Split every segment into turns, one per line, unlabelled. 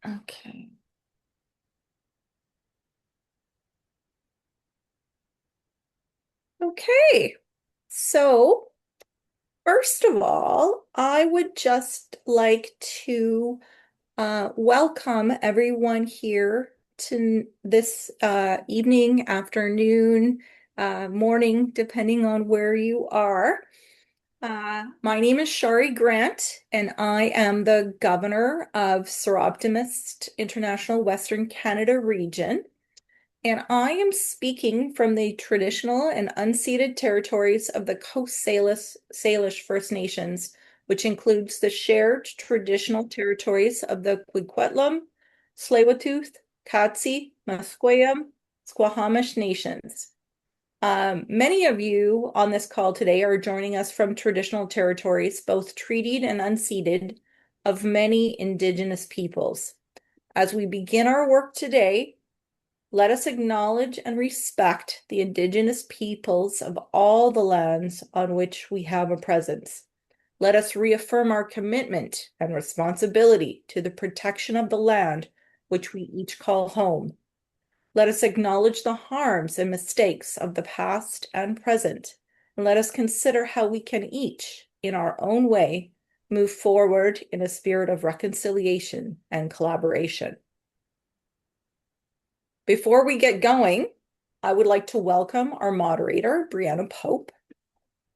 Okay. Okay. So, first of all, I would just like to welcome everyone here to this evening, afternoon, morning, depending on where you are. My name is Shari Grant, and I am the governor of Soroptimist International Western Canada region. And I am speaking from the traditional and unceded territories of the Coast Salish First Nations, which includes the shared traditional territories of the Kwikwetlem, Tsleil-Waututh, Katsi, Musqueam, Squamish nations. Many of you on this call today are joining us from traditional territories, both treated and unceded, of many Indigenous peoples. As we begin our work today, let us acknowledge and respect the Indigenous peoples of all the lands on which we have a presence. Let us reaffirm our commitment and responsibility to the protection of the land which we each call home. Let us acknowledge the harms and mistakes of the past and present, and let us consider how we can each, in our own way, move forward in a spirit of reconciliation and collaboration. Before we get going, I would like to welcome our moderator, Brianna Pope,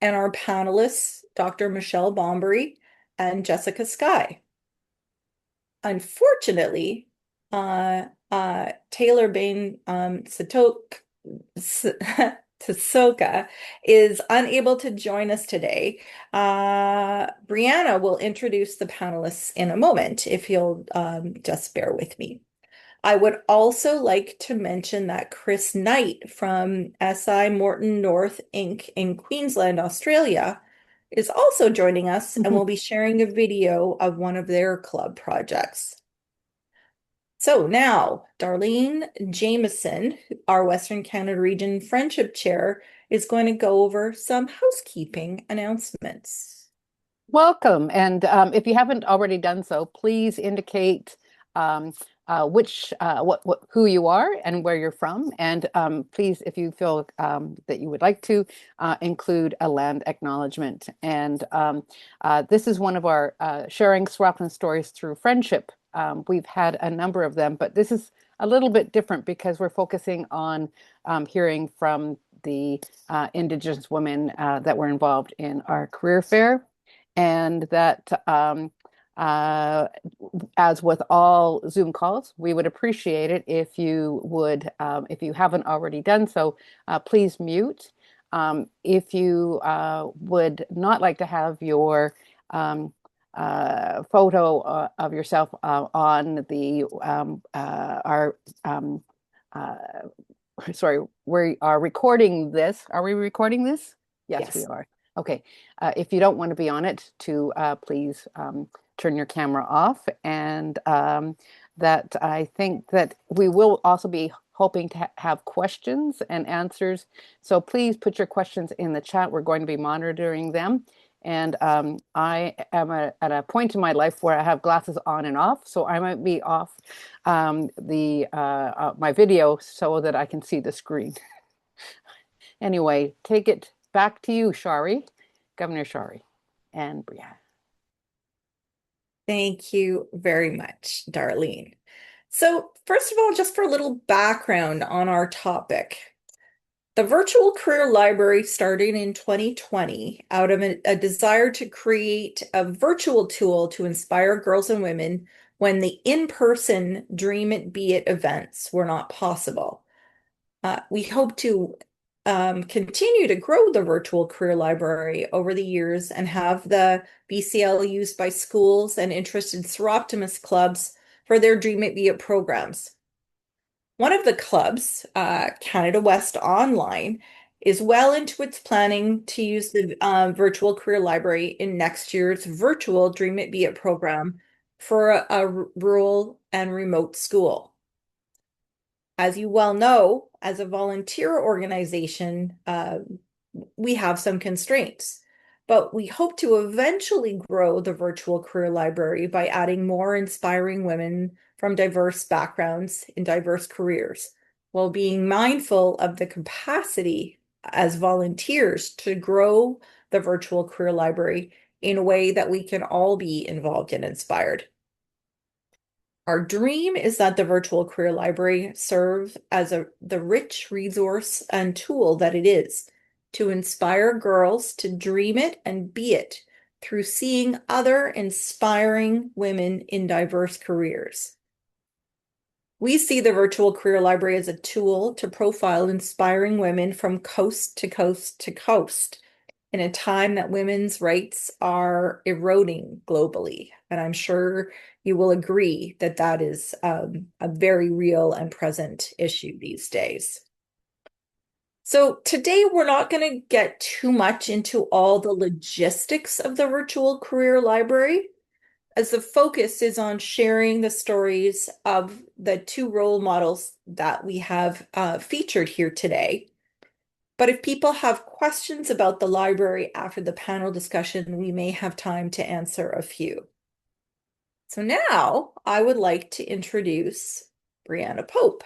and our panelists, Dr. Michelle Bombery and Jessica Skye. Unfortunately, Taylor Bain Tasoka is unable to join us today. Brianna will introduce the panelists in a moment, if you'll just bear with me. I would also like to mention that Chris Knight from SI Morton North Inc. in Queensland, Australia, is also joining us and will be sharing a video of one of their club projects. So now, Darlene Jameson, our Western Canada Region Friendship Chair, is going to go over some housekeeping announcements.
Welcome. And if you haven't already done so, please indicate um, who you are and where you're from. And please, if you feel that you would like to, include a land acknowledgement. And this is one of our sharing Swapping stories through friendship. We've had a number of them, but this is a little bit different because we're focusing on hearing from the Indigenous women that were involved in our career fair. And that, as with all Zoom calls, we would appreciate it if you would, if you haven't already done so, please mute. If you would not like to have your photo of yourself on the our uh, sorry, we are recording this. Are we recording this? Yes, we
Yes.
are. Okay. If you don't want to be on it, to please turn your camera off. And that I think that we will also be hoping to have questions and answers. So please put your questions in the chat. We're going to be monitoring them. And I am at a point in my life where I have glasses on and off, so I might be off my video so that I can see the screen. Anyway, take it back to you, Shari, Governor Shari, and Brianna.
Thank you very much, Darlene. So, first of all, just for a little background on our topic. The Virtual Career Library started in 2020 out of a desire to create a virtual tool to inspire girls and women when the in-person Dream It Be It events were not possible. We hope to continue to grow the Virtual Career Library over the years and have the VCL used by schools and interested Soroptimist clubs for their Dream It Be It programs. One of the clubs, Canada West Online, is well into its planning to use the Virtual Career Library in next year's virtual Dream It Be It program for a rural and remote school. As you well know, as a volunteer organization, we have some constraints. but we hope to eventually grow the virtual career library by adding more inspiring women from diverse backgrounds in diverse careers, while being mindful of the capacity as volunteers to grow the virtual career library in a way that we can all be involved and inspired. Our dream is that the virtual career library serve as the rich resource and tool that it is to inspire girls to dream it and be it through seeing other inspiring women in diverse careers. We see the virtual career library as a tool to profile inspiring women from coast to coast to coast in a time that women's rights are eroding globally. And I'm sure you will agree that that is a very real and present issue these days. So today we're not going to get too much into all the logistics of the virtual career library, as the focus is on sharing the stories of the two role models that we have featured here today. But if people have questions about the library after the panel discussion, we may have time to answer a few. So now I would like to introduce Brianna Pope.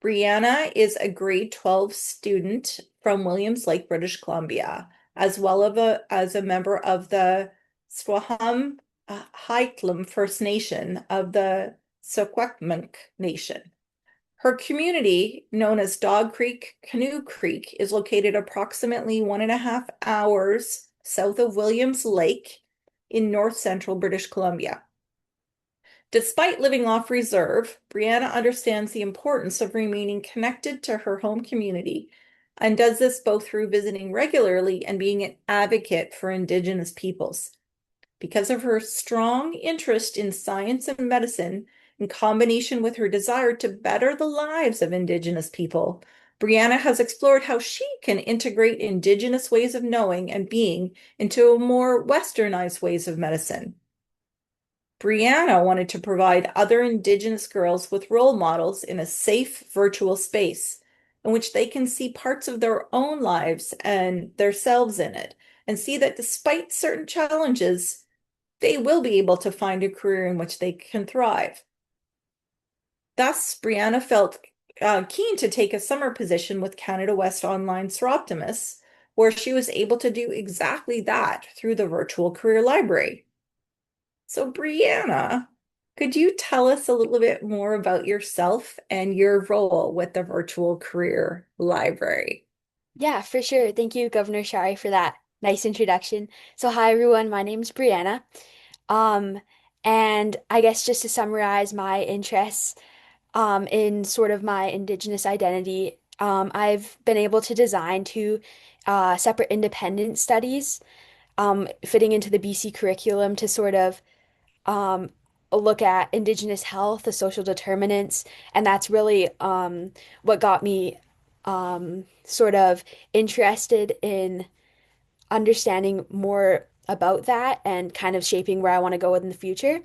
Brianna is a grade 12 student from Williams Lake, British Columbia, as well as a member of the Swaham Haiklam First Nation of the Secwepemc Nation. Her community, known as Dog Creek, Canoe Creek, is located approximately 1.5 hours south of Williams Lake in north central British Columbia. Despite living off reserve, Brianna understands the importance of remaining connected to her home community and does this both through visiting regularly and being an advocate for Indigenous peoples. Because of her strong interest in science and medicine, in combination with her desire to better the lives of Indigenous people, Brianna has explored how she can integrate Indigenous ways of knowing and being into more westernized ways of medicine. Brianna wanted to provide other Indigenous girls with role models in a safe virtual space in which they can see parts of their own lives and themselves in it, and see that despite certain challenges, they will be able to find a career in which they can thrive. Thus, Brianna felt keen to take a summer position with Canada West Online Soroptimists, where she was able to do exactly that through the virtual career library. So, Brianna, could you tell us a little bit more about yourself and your role with the virtual career library?
Yeah, for sure. Thank you, Governor Shari, for that nice introduction. So, hi everyone, my name's Brianna. Um, and I guess just to summarize my interests in sort of my Indigenous identity, I've been able to design two separate independent studies fitting into the BC curriculum to sort of um, look at Indigenous health, the social determinants, and that's really what got me sort of interested in understanding more about that and kind of shaping where I want to go in the future.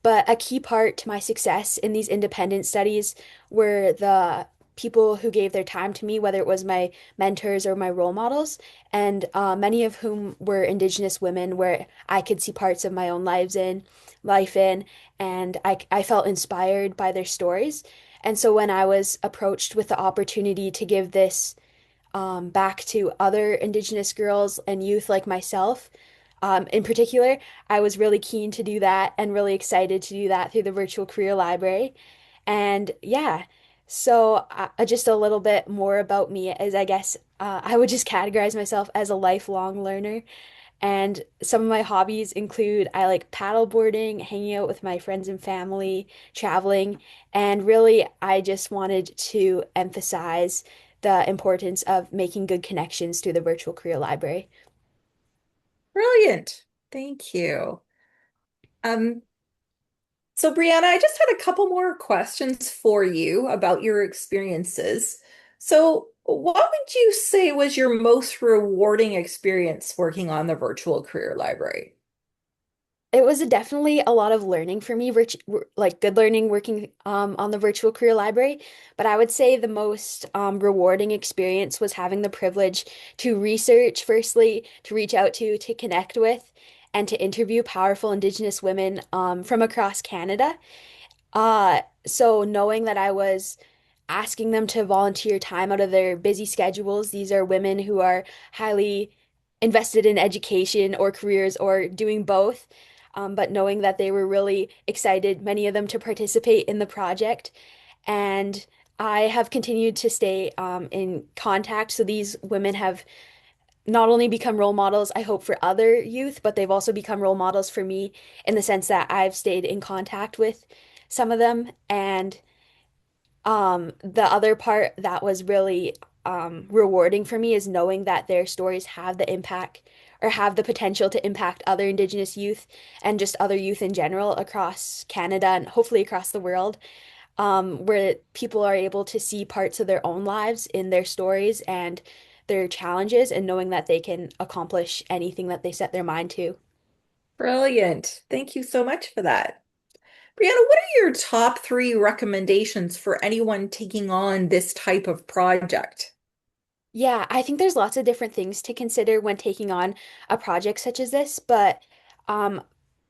But a key part to my success in these independent studies were the people who gave their time to me, whether it was my mentors or my role models, and many of whom were Indigenous women, where I could see parts of my own life in, and I felt inspired by their stories. And so when I was approached with the opportunity to give this back to other Indigenous girls and youth like myself. In particular, I was really keen to do that and really excited to do that through the virtual career library. And yeah, so just a little bit more about me is I guess I would just categorize myself as a lifelong learner. And some of my hobbies include I like paddleboarding, hanging out with my friends and family, traveling, and really I just wanted to emphasize the importance of making good connections through the virtual career library.
Brilliant. Thank you. Um, so Brianna, I just had a couple more questions for you about your experiences. So, what would you say was your most rewarding experience working on the virtual career library?
It was definitely a lot of learning for me, like good learning working on the virtual career library. But I would say the most rewarding experience was having the privilege to research, firstly, to reach out to connect with, and to interview powerful Indigenous women from across Canada. So knowing that I was asking them to volunteer time out of their busy schedules, these are women who are highly invested in education or careers or doing both. But knowing that they were really excited, many of them to participate in the project. And I have continued to stay in contact. So these women have not only become role models, I hope, for other youth, but they've also become role models for me in the sense that I've stayed in contact with some of them. And the other part that was really rewarding for me is knowing that their stories have the impact or have the potential to impact other Indigenous youth and just other youth in general across Canada and hopefully across the world, where people are able to see parts of their own lives in their stories and their challenges and knowing that they can accomplish anything that they set their mind to.
Brilliant. Thank you so much for that. Brianna, what are your top three recommendations for anyone taking on this type of project?
Yeah, I think there's lots of different things to consider when taking on a project such as this, but um,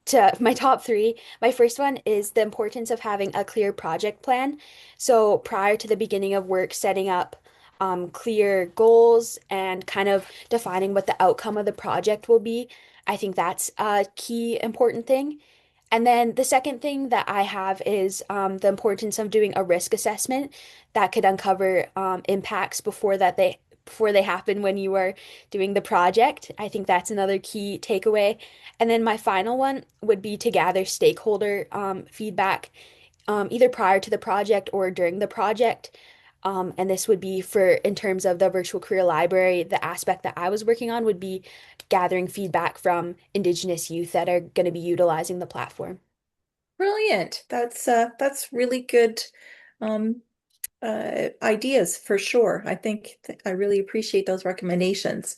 to my top three, my first one is the importance of having a clear project plan. So prior to the beginning of work, setting up clear goals and kind of defining what the outcome of the project will be. I think that's a key important thing. And then the second thing that I have is the importance of doing a risk assessment that could uncover impacts before they happen when you are doing the project. I think that's another key takeaway. And then my final one would be to gather stakeholder feedback either prior to the project or during the project. And this would be for, in terms of the virtual career library, the aspect that I was working on would be gathering feedback from Indigenous youth that are going to be utilizing the platform.
Brilliant. That's really good um, ideas for sure. I think I really appreciate those recommendations.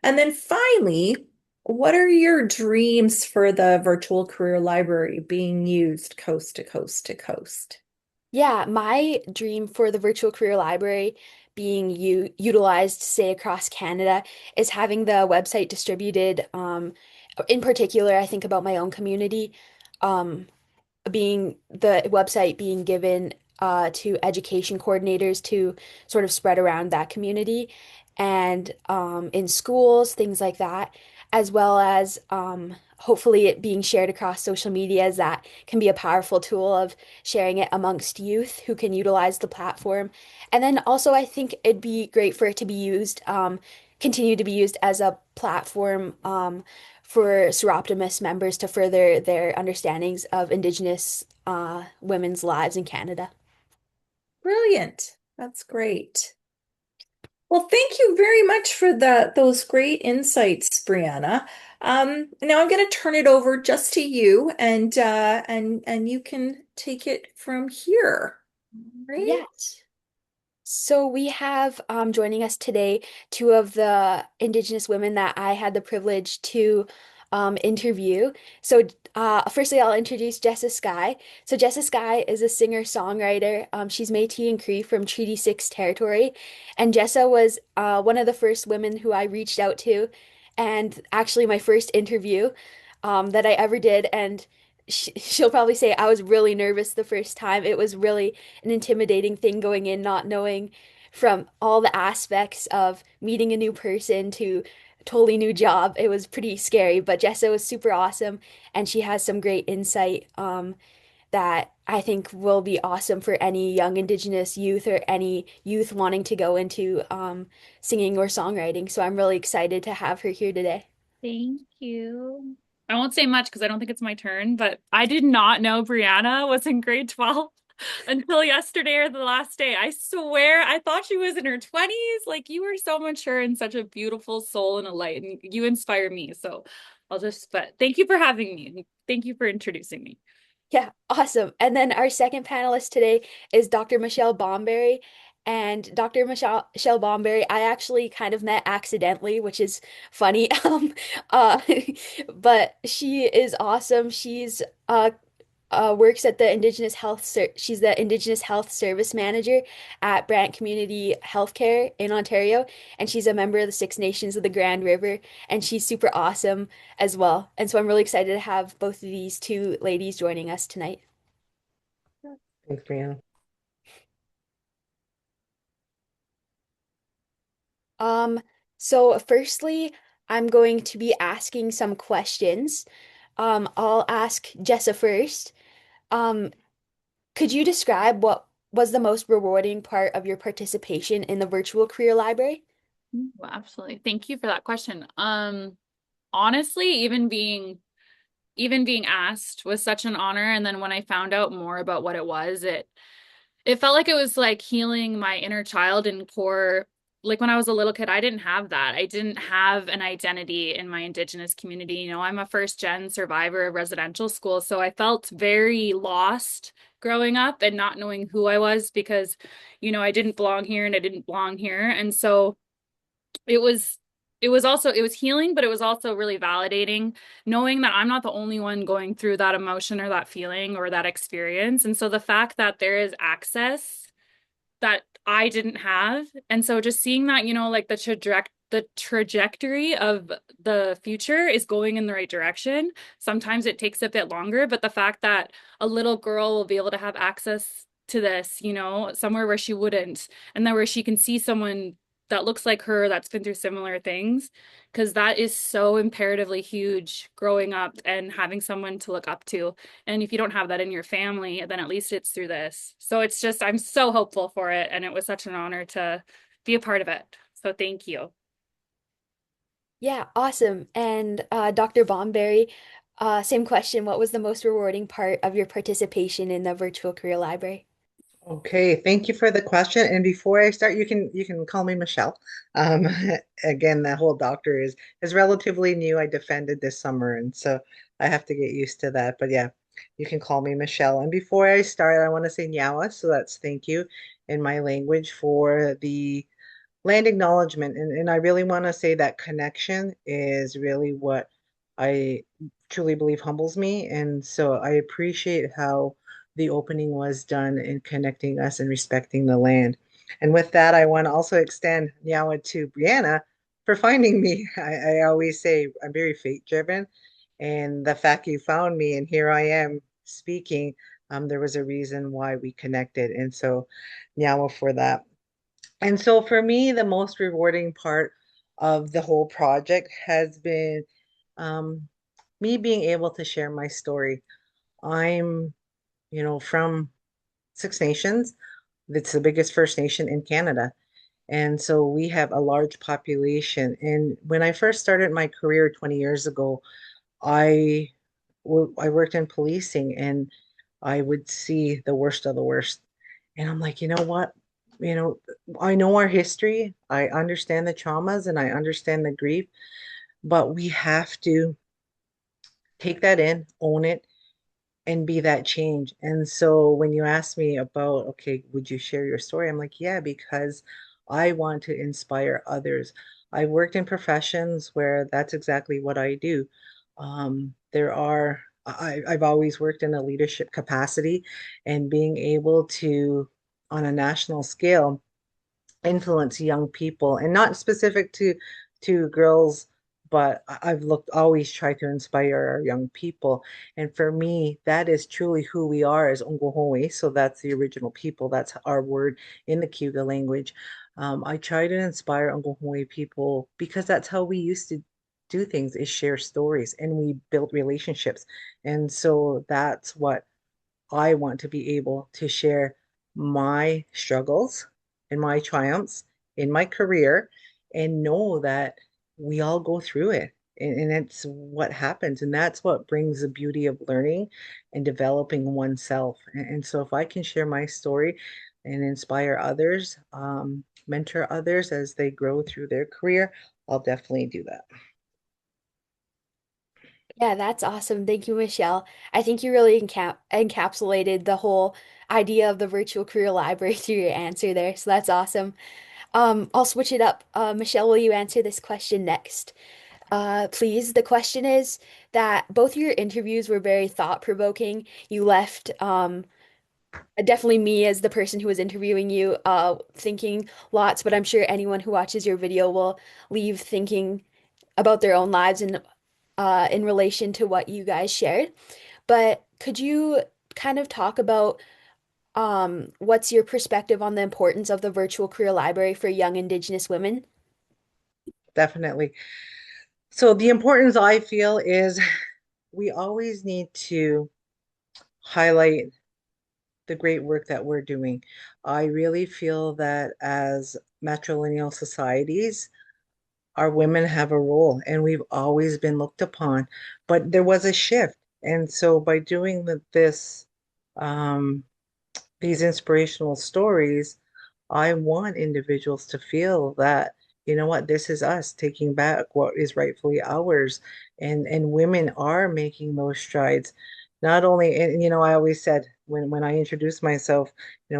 And then finally, what are your dreams for the virtual career library being used coast to coast to coast?
Yeah, my dream for the virtual career library being utilized, say, across Canada is having the website distributed. In particular, I think about my own community. Um, being the website being given to education coordinators to sort of spread around that community and in schools, things like that, as well as hopefully it being shared across social media as that can be a powerful tool of sharing it amongst youth who can utilize the platform. And then also, I think it'd be great for it to be used, continue to be used as a platform. For Soroptimist members to further their understandings of Indigenous women's lives in Canada.
Brilliant. That's great. Well, thank you very much for those great insights, Brianna. Now I'm going to turn it over just to you, and you can take it from here. All right.
Yes. So we have joining us today two of the Indigenous women that I had the privilege to interview. So firstly, I'll introduce Jessa Sky. So Jessa Sky is a singer-songwriter. She's Métis and Cree from Treaty 6 territory, and Jessa was one of the first women who I reached out to, and actually my first interview that I ever did. And she'll probably say I was really nervous the first time. It was really an intimidating thing going in, not knowing from all the aspects of meeting a new person to totally new job. It was pretty scary, but Jessa was super awesome and she has some great insight that I think will be awesome for any young Indigenous youth or any youth wanting to go into singing or songwriting. So I'm really excited to have her here today.
Thank you. I won't say much because I don't think it's my turn, but I did not know Brianna was in grade 12 until yesterday or the last day. I swear I thought she was in her 20s. Like you were so mature and such a beautiful soul and a light, and you inspire me. So but thank you for having me. Thank you for introducing me.
Yeah, awesome. And then our second panelist today is Dr. Michelle Bomberry. And Dr. Michelle Bomberry, I actually kind of met accidentally, which is funny. Uh, but she is awesome. She's works at the she's the Indigenous Health Service Manager at Brant Community Healthcare in Ontario, and she's a member of the Six Nations of the Grand River, and she's super awesome as well. And so I'm really excited to have both of these two ladies joining us tonight.
Thanks, Brianna.
Um, so firstly, I'm going to be asking some questions. I'll ask Jessa first. Um, could you describe what was the most rewarding part of your participation in the virtual career library?
Well, absolutely. Thank you for that question. Honestly, even being asked was such an honor. And then when I found out more about what it was, it felt like it was like healing my inner child and core. Like when I was a little kid, I didn't have that. I didn't have an identity in my Indigenous community. I'm a first gen survivor of residential school. So I felt very lost growing up and not knowing who I was because, I didn't belong here and I didn't belong here. And so it was it was healing, but it was also really validating knowing that I'm not the only one going through that emotion or that feeling or that experience. And so the fact that there is access that I didn't have. And so just seeing that, like the trajectory of the future is going in the right direction. Sometimes it takes a bit longer, but the fact that a little girl will be able to have access to this, somewhere where she wouldn't, and then where she can see someone that looks like her that's been through similar things, because that is so imperatively huge growing up and having someone to look up to. And if you don't have that in your family, then at least it's through this. So it's just, I'm so hopeful for it. And it was such an honor to be a part of it. So thank you.
Yeah, awesome. And Dr. Bomberry, same question. What was the most rewarding part of your participation in the virtual career library?
Okay, thank you for the question. And before I start, you can call me Michelle. Um, again, the whole doctor is relatively new. I defended this summer, and so I have to get used to that. But yeah, you can call me Michelle. And before I start, I want to say Nyawa, so that's thank you in my language for the land acknowledgement. And I really want to say that connection is really what I truly believe humbles me. And so I appreciate how the opening was done in connecting us and respecting the land. And with that, I want to also extend Nyawa to Brianna for finding me. I always say I'm very fate driven. And the fact you found me and here I am speaking, there was a reason why we connected. And so Nyawa for that. And so for me, the most rewarding part of the whole project has been um, me being able to share my story. I'm, from Six Nations. It's the biggest First Nation in Canada. And so we have a large population. And when I first started my career 20 years ago, I I worked in policing and I would see the worst of the worst. And I'm like, you know what? You know, I know our history, I understand the traumas and I understand the grief, but we have to take that in, own it, and be that change. And so when you ask me about, okay, would you share your story? I'm like, yeah, because I want to inspire others. I worked in professions where that's exactly what I do. I've always worked in a leadership capacity and being able to, on a national scale, influence young people and not specific to girls, but I've looked always try to inspire our young people. And for me, that is truly who we are as Ongohoe. So that's the original people. That's our word in the Cayuga language. I try to inspire Ongohoe people because that's how we used to do things is share stories and we built relationships. And so that's what I want to be able to share my struggles and my triumphs in my career and know that we all go through it. And it's what happens. And that's what brings the beauty of learning and developing oneself. And so if I can share my story and inspire others, mentor others as they grow through their career, I'll definitely do that.
Yeah, that's awesome. Thank you, Michelle. I think you really encapsulated the whole idea of the virtual career library through your answer there. So that's awesome. I'll switch it up. Michelle, will you answer this question next? Please. The question is that both of your interviews were very thought-provoking. You left definitely me as the person who was interviewing you thinking lots, but I'm sure anyone who watches your video will leave thinking about their own lives and in relation to what you guys shared. But could you kind of talk about what's your perspective on the importance of the virtual career library for young Indigenous women?
Definitely. So the importance I feel is we always need to highlight the great work that we're doing. I really feel that as matrilineal societies, our women have a role and we've always been looked upon, but there was a shift. And so by doing um, these inspirational stories, I want individuals to feel that, you know what, this is us taking back what is rightfully ours. And women are making those strides. Not only, and I always said when I introduce myself,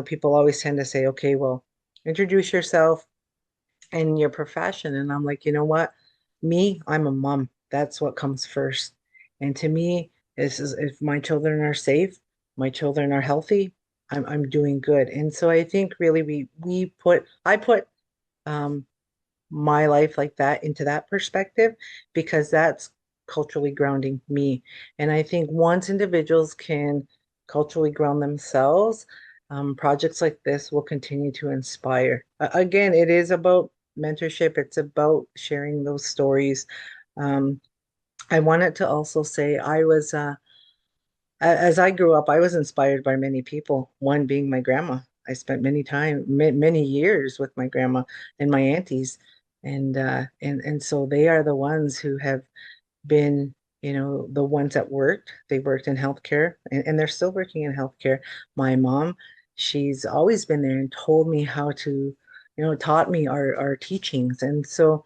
people always tend to say, okay, well, introduce yourself and your profession. And I'm like, you know what? Me, I'm a mom. That's what comes first. And to me, this is if my children are safe, my children are healthy, I'm doing good. And so I think really I put um my life like that into that perspective because that's culturally grounding me. And I think once individuals can culturally ground themselves, projects like this will continue to inspire. Again, it is about mentorship, it's about sharing those stories. Um, I wanted to also say as I grew up, I was inspired by many people, one being my grandma. I spent many years with my grandma and my aunties, and so they are the ones who have been, the ones that worked. They worked in healthcare, and they're still working in healthcare. My mom, she's always been there and told me how to, taught me our teachings, and so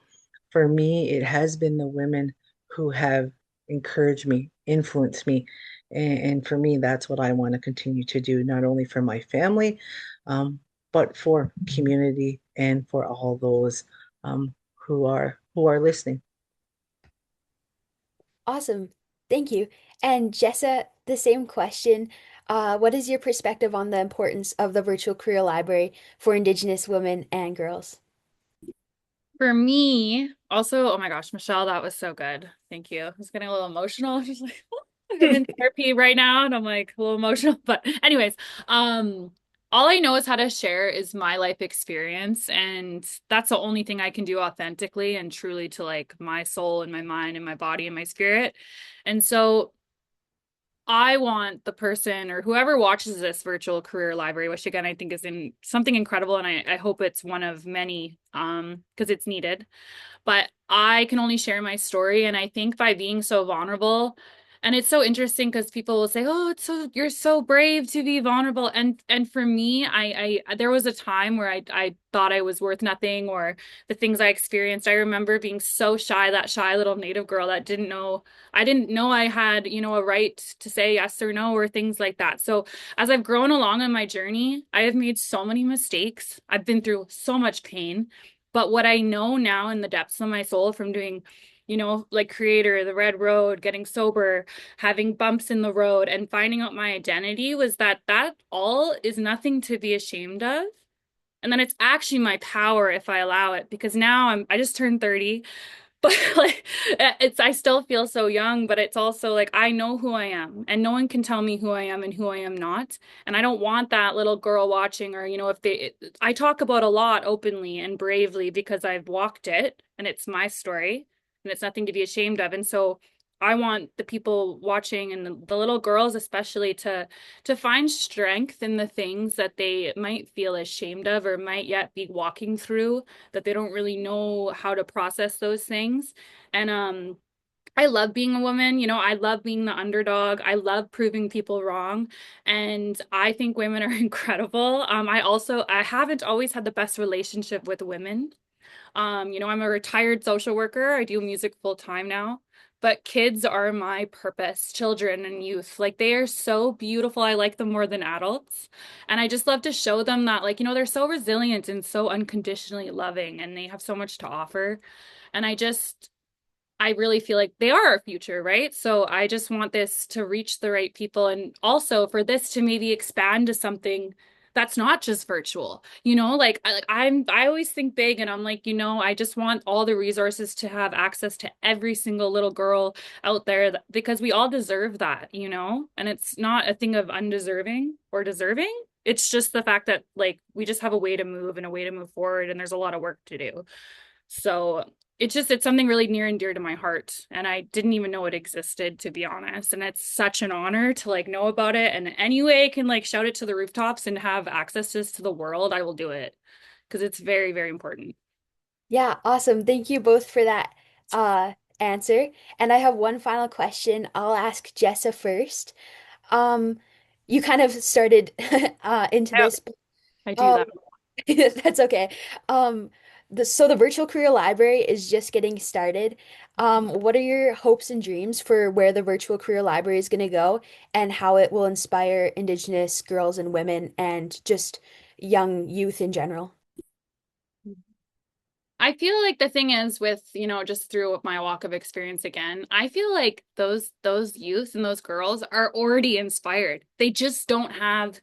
for me, it has been the women who have encouraged me, influenced me. And for me, that's what I want to continue to do, not only for my family, um, but for community and for all those who are listening.
Awesome. Thank you. And Jessa, the same question. What is your perspective on the importance of the virtual career library for Indigenous women and girls?
For me, also, oh my gosh, Michelle, that was so good. Thank you. I was getting a little emotional. I'm just like, I'm in therapy right now, and I'm like a little emotional. But anyways, um, all I know is how to share is my life experience, and that's the only thing I can do authentically and truly to like my soul and my mind and my body and my spirit. And so I want the person or whoever watches this virtual career library, which again I think is in something incredible, and I hope it's one of many, because it's needed, but I can only share my story. And I think by being so vulnerable, and it's so interesting because people will say, "Oh, it's so you're so brave to be vulnerable." And for me, I there was a time where I thought I was worth nothing or the things I experienced. I remember being so shy, that shy little native girl that I didn't know I had, a right to say yes or no or things like that. So as I've grown along on my journey, I have made so many mistakes. I've been through so much pain. But what I know now in the depths of my soul from doing, like Creator, the Red Road, getting sober, having bumps in the road, and finding out my identity was that that all is nothing to be ashamed of. And then it's actually my power if I allow it, because now I just turned 30, but like I still feel so young, but it's also like I know who I am and no one can tell me who I am and who I am not. And I don't want that little girl watching, or if I talk about a lot openly and bravely because I've walked it and it's my story and it's nothing to be ashamed of. And so I want the people watching and the little girls especially to find strength in the things that they might feel ashamed of or might yet be walking through, that they don't really know how to process those things. And I love being a woman, I love being the underdog. I love proving people wrong. And I think women are incredible. I haven't always had the best relationship with women. I'm a retired social worker. I do music full time now. but kids are my purpose, children and youth. Like they are so beautiful. I like them more than adults. And I just love to show them that, like, they're so resilient and so unconditionally loving and they have so much to offer. And I really feel like they are our future, right? So I just want this to reach the right people and also for this to maybe expand to something that's not just virtual. I always think big and I'm like, I just want all the resources to have access to every single little girl out there because we all deserve that. And it's not a thing of undeserving or deserving. It's just the fact that like we just have a way to move and a way to move forward and there's a lot of work to do. So it's something really near and dear to my heart. And I didn't even know it existed, to be honest. And it's such an honor to like know about it. And any way I can like shout it to the rooftops and have access to the world, I will do it because it's very, very important.
Yeah, awesome. Thank you both for that answer. And I have one final question. I'll ask Jessa first. Um, you kind of started into
Yeah,
this, but
I do
um,
that.
that's okay. Um, so the virtual career library is just getting started. What are your hopes and dreams for where the virtual career library is going to go and how it will inspire Indigenous girls and women and just young youth in general?
I feel like the thing is with, just through my walk of experience again, I feel like those youth and those girls are already inspired. They just don't have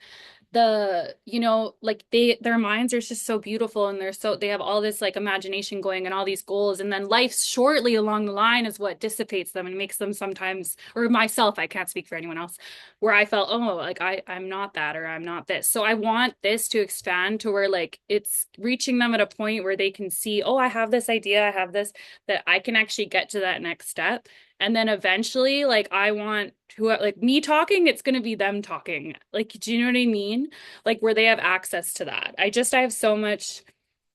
like their minds are just so beautiful and they have all this like imagination going and all these goals and then life shortly along the line is what dissipates them and makes them sometimes or myself, I can't speak for anyone else, where I felt, oh, like I'm not that or I'm not this. So I want this to expand to where like it's reaching them at a point where they can see, oh, I have this idea, I have this, that I can actually get to that next step. And then eventually, like, I want who, like, me talking, it's going to be them talking. Like, do you know what I mean? Like, where they have access to that. I have so much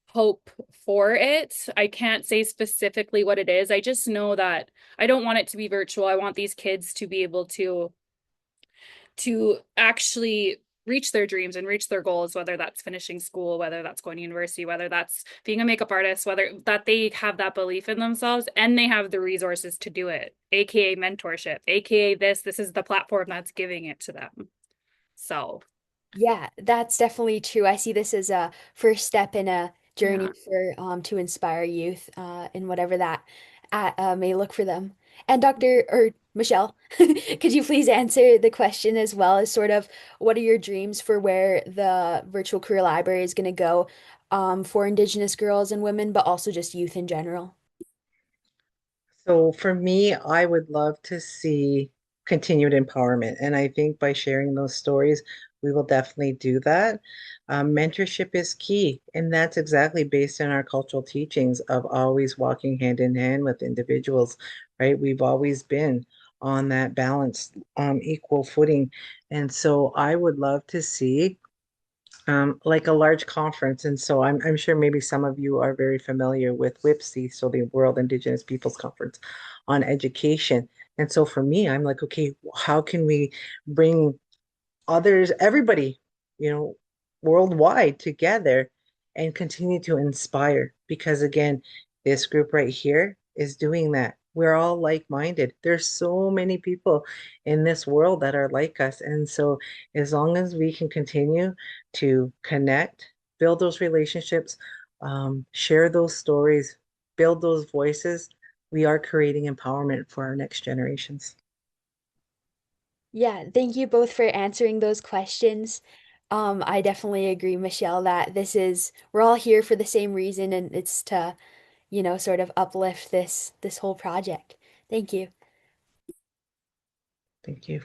hope for it. I can't say specifically what it is. I just know that I don't want it to be virtual. I want these kids to be able to actually reach their dreams and reach their goals, whether that's finishing school, whether that's going to university, whether that's being a makeup artist, whether that they have that belief in themselves and they have the resources to do it, aka mentorship, aka this is the platform that's giving it to them. So
Yeah, that's definitely true. I see this as a first step in a journey
yeah.
for to inspire youth in whatever that may look for them. And Dr. or Michelle, could you please answer the question as well as sort of what are your dreams for where the virtual career library is going to go for Indigenous girls and women, but also just youth in general?
So for me, I would love to see continued empowerment. And I think by sharing those stories, we will definitely do that. Mentorship is key. And that's exactly based on our cultural teachings of always walking hand in hand with individuals, right? We've always been on that balanced, equal footing. And so I would love to see like a large conference. And so I'm sure maybe some of you are very familiar with WIPSI, so the World Indigenous Peoples Conference on Education. And so for me, I'm like, okay, how can we bring others, everybody, you know, worldwide together and continue to inspire. Because again, this group right here is doing that. We're all like-minded. There's so many people in this world that are like us. And so as long as we can continue to connect, build those relationships, share those stories, build those voices, we are creating empowerment for our next generations.
Yeah, thank you both for answering those questions. I definitely agree, Michelle, that we're all here for the same reason and it's to sort of uplift this whole project. Thank you.
Thank you.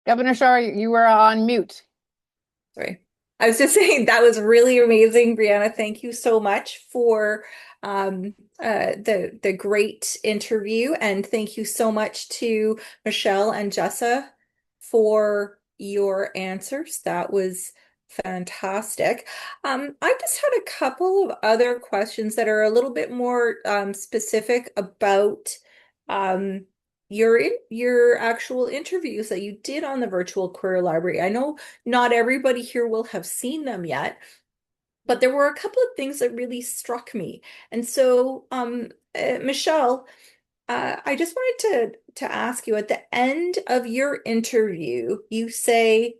Governor Shar, you were on mute.
Sorry. I was just saying that was really amazing, Brianna. Thank you so much for the great interview, and thank you so much to Michelle and Jessa for your answers. That was fantastic. I just had a couple of other questions that are a little bit more specific about um, your actual interviews that you did on the virtual career library. I know not everybody here will have seen them yet, but there were a couple of things that really struck me. And so, Michelle, I just wanted to ask you at the end of your interview, you say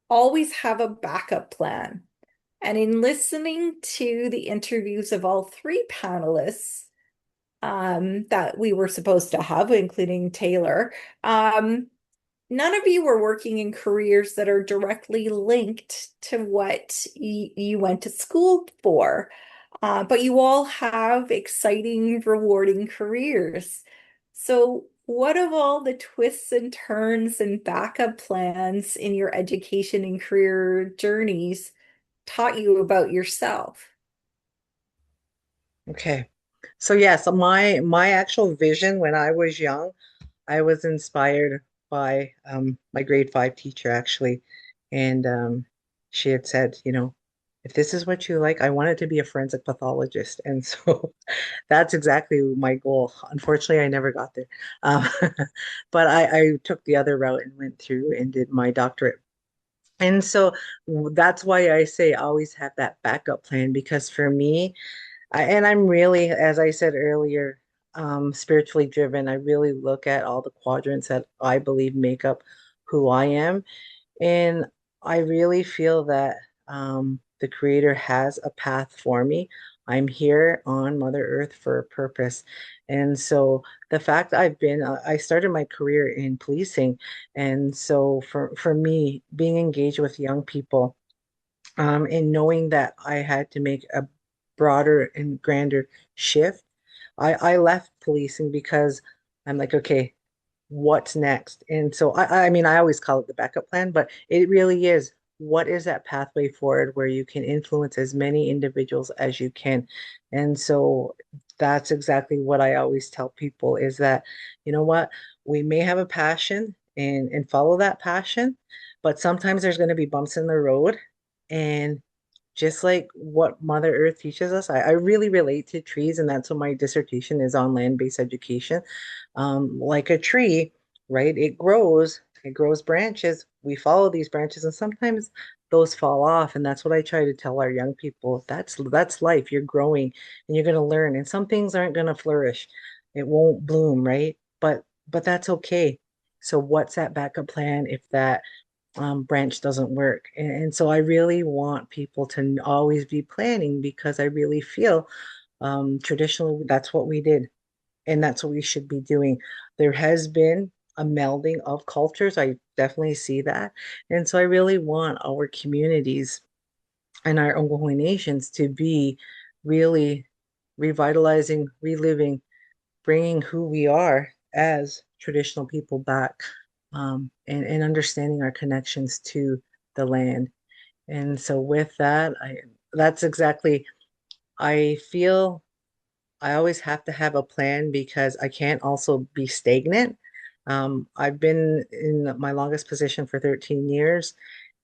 always have a backup plan. And in listening to the interviews of all three panelists that we were supposed to have, including Taylor, none of you were working in careers that are directly linked to what you went to school for. But you all have exciting, rewarding careers. So, what of all the twists and turns and backup plans in your education and career journeys taught you about yourself?
Okay. So yes, my actual vision when I was young, I was inspired by my grade 5 teacher actually, and she had said, if this is what you like, I wanted to be a forensic pathologist, and so that's exactly my goal. Unfortunately, I never got there, um, but I took the other route and went through and did my doctorate. And so that's why I say always have that backup plan because for me, and I'm really, as I said earlier, spiritually driven. I really look at all the quadrants that I believe make up who I am. And I really feel that the Creator has a path for me. I'm here on Mother Earth for a purpose. And so the fact I started my career in policing. And so for me, being engaged with young people, and knowing that I had to make a broader and grander shift, I left policing because I'm like, okay, what's next? And so I mean, I always call it the backup plan, but it really is what is that pathway forward where you can influence as many individuals as you can. And so that's exactly what I always tell people is that, you know what, we may have a passion and follow that passion, but sometimes there's going to be bumps in the road. And just like what Mother Earth teaches us, I really relate to trees, and that's what my dissertation is on land-based education. Like a tree, right? It grows branches. We follow these branches, and sometimes those fall off. And that's what I try to tell our young people. That's life. You're growing and you're gonna learn. And some things aren't gonna flourish. It won't bloom, right? But that's okay. So what's that backup plan if that branch doesn't work? And so I really want people to always be planning because I really feel traditionally that's what we did and that's what we should be doing. There has been a melding of cultures. I definitely see that. And so I really want our communities and our Ogohe nations to be really revitalizing, reliving, bringing who we are as traditional people back, and understanding our connections to the land. And so with that, that's exactly, I feel I always have to have a plan because I can't also be stagnant. I've been in my longest position for 13 years,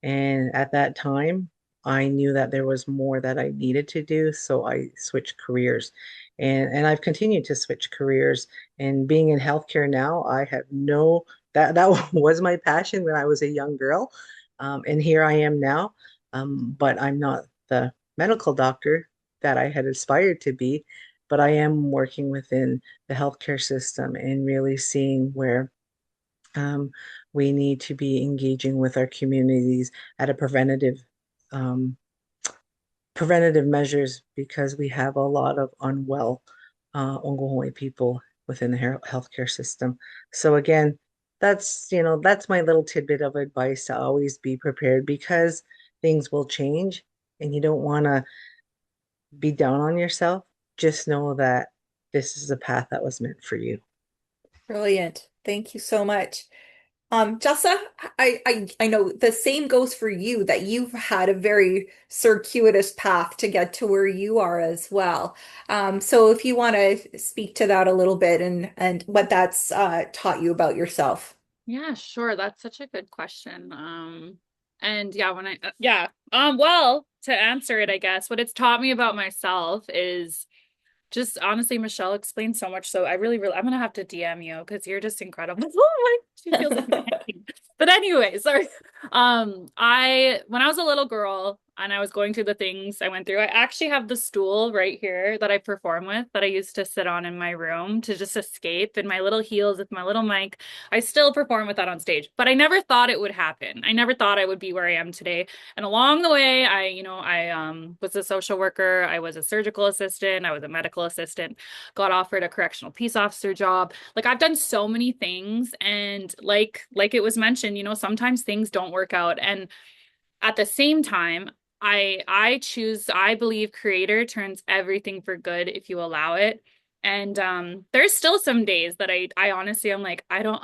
and at that time, I knew that there was more that I needed to do, so I switched careers. And I've continued to switch careers. And being in healthcare now, I have no that was my passion when I was a young girl. And here I am now. But I'm not the medical doctor that I had aspired to be, but I am working within the healthcare system and really seeing where um, we need to be engaging with our communities at a um, preventative measures because we have a lot of unwell Ongohoe people within the healthcare system. So again, that's my little tidbit of advice to always be prepared because things will change and you don't want to be down on yourself. Just know that this is a path that was meant for you.
Brilliant. Thank you so much. Jessa, I know the same goes for you, that you've had a very circuitous path to get to where you are as well. So if you want to speak to that a little bit and what that's taught you about yourself.
Yeah, sure. That's such a good question. And yeah, well, to answer it, I guess what it's taught me about myself is just honestly, Michelle explained so much. So I really, I'm gonna have to DM you because you're just incredible. Oh my, she feels like a pain. But anyway, sorry. When I was a little girl and I was going through the things I went through, I actually have the stool right here that I perform with that I used to sit on in my room to just escape in my little heels with my little mic. I still perform with that on stage, but I never thought it would happen. I never thought I would be where I am today. And along the way, I was a social worker, I was a surgical assistant, I was a medical assistant, got offered a correctional peace officer job. Like I've done so many things, and like it was mentioned, sometimes things don't work out. And at the same time, I believe creator turns everything for good if you allow it. And there's still some days that I honestly I'm like, I don't,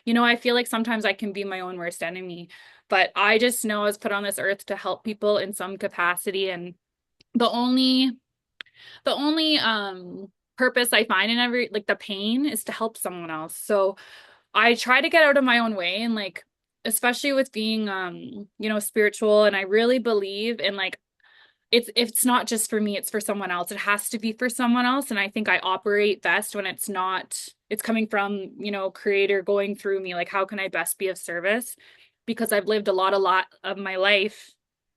I feel like sometimes I can be my own worst enemy. But I just know I was put on this earth to help people in some capacity. And the only the only purpose I find in every like the pain is to help someone else. So I try to get out of my own way, and like especially with being spiritual, and I really believe in like it's not just for me, it's for someone else. It has to be for someone else. And I think I operate best when it's coming from, creator going through me. Like, how can I best be of service? Because I've lived a lot of my life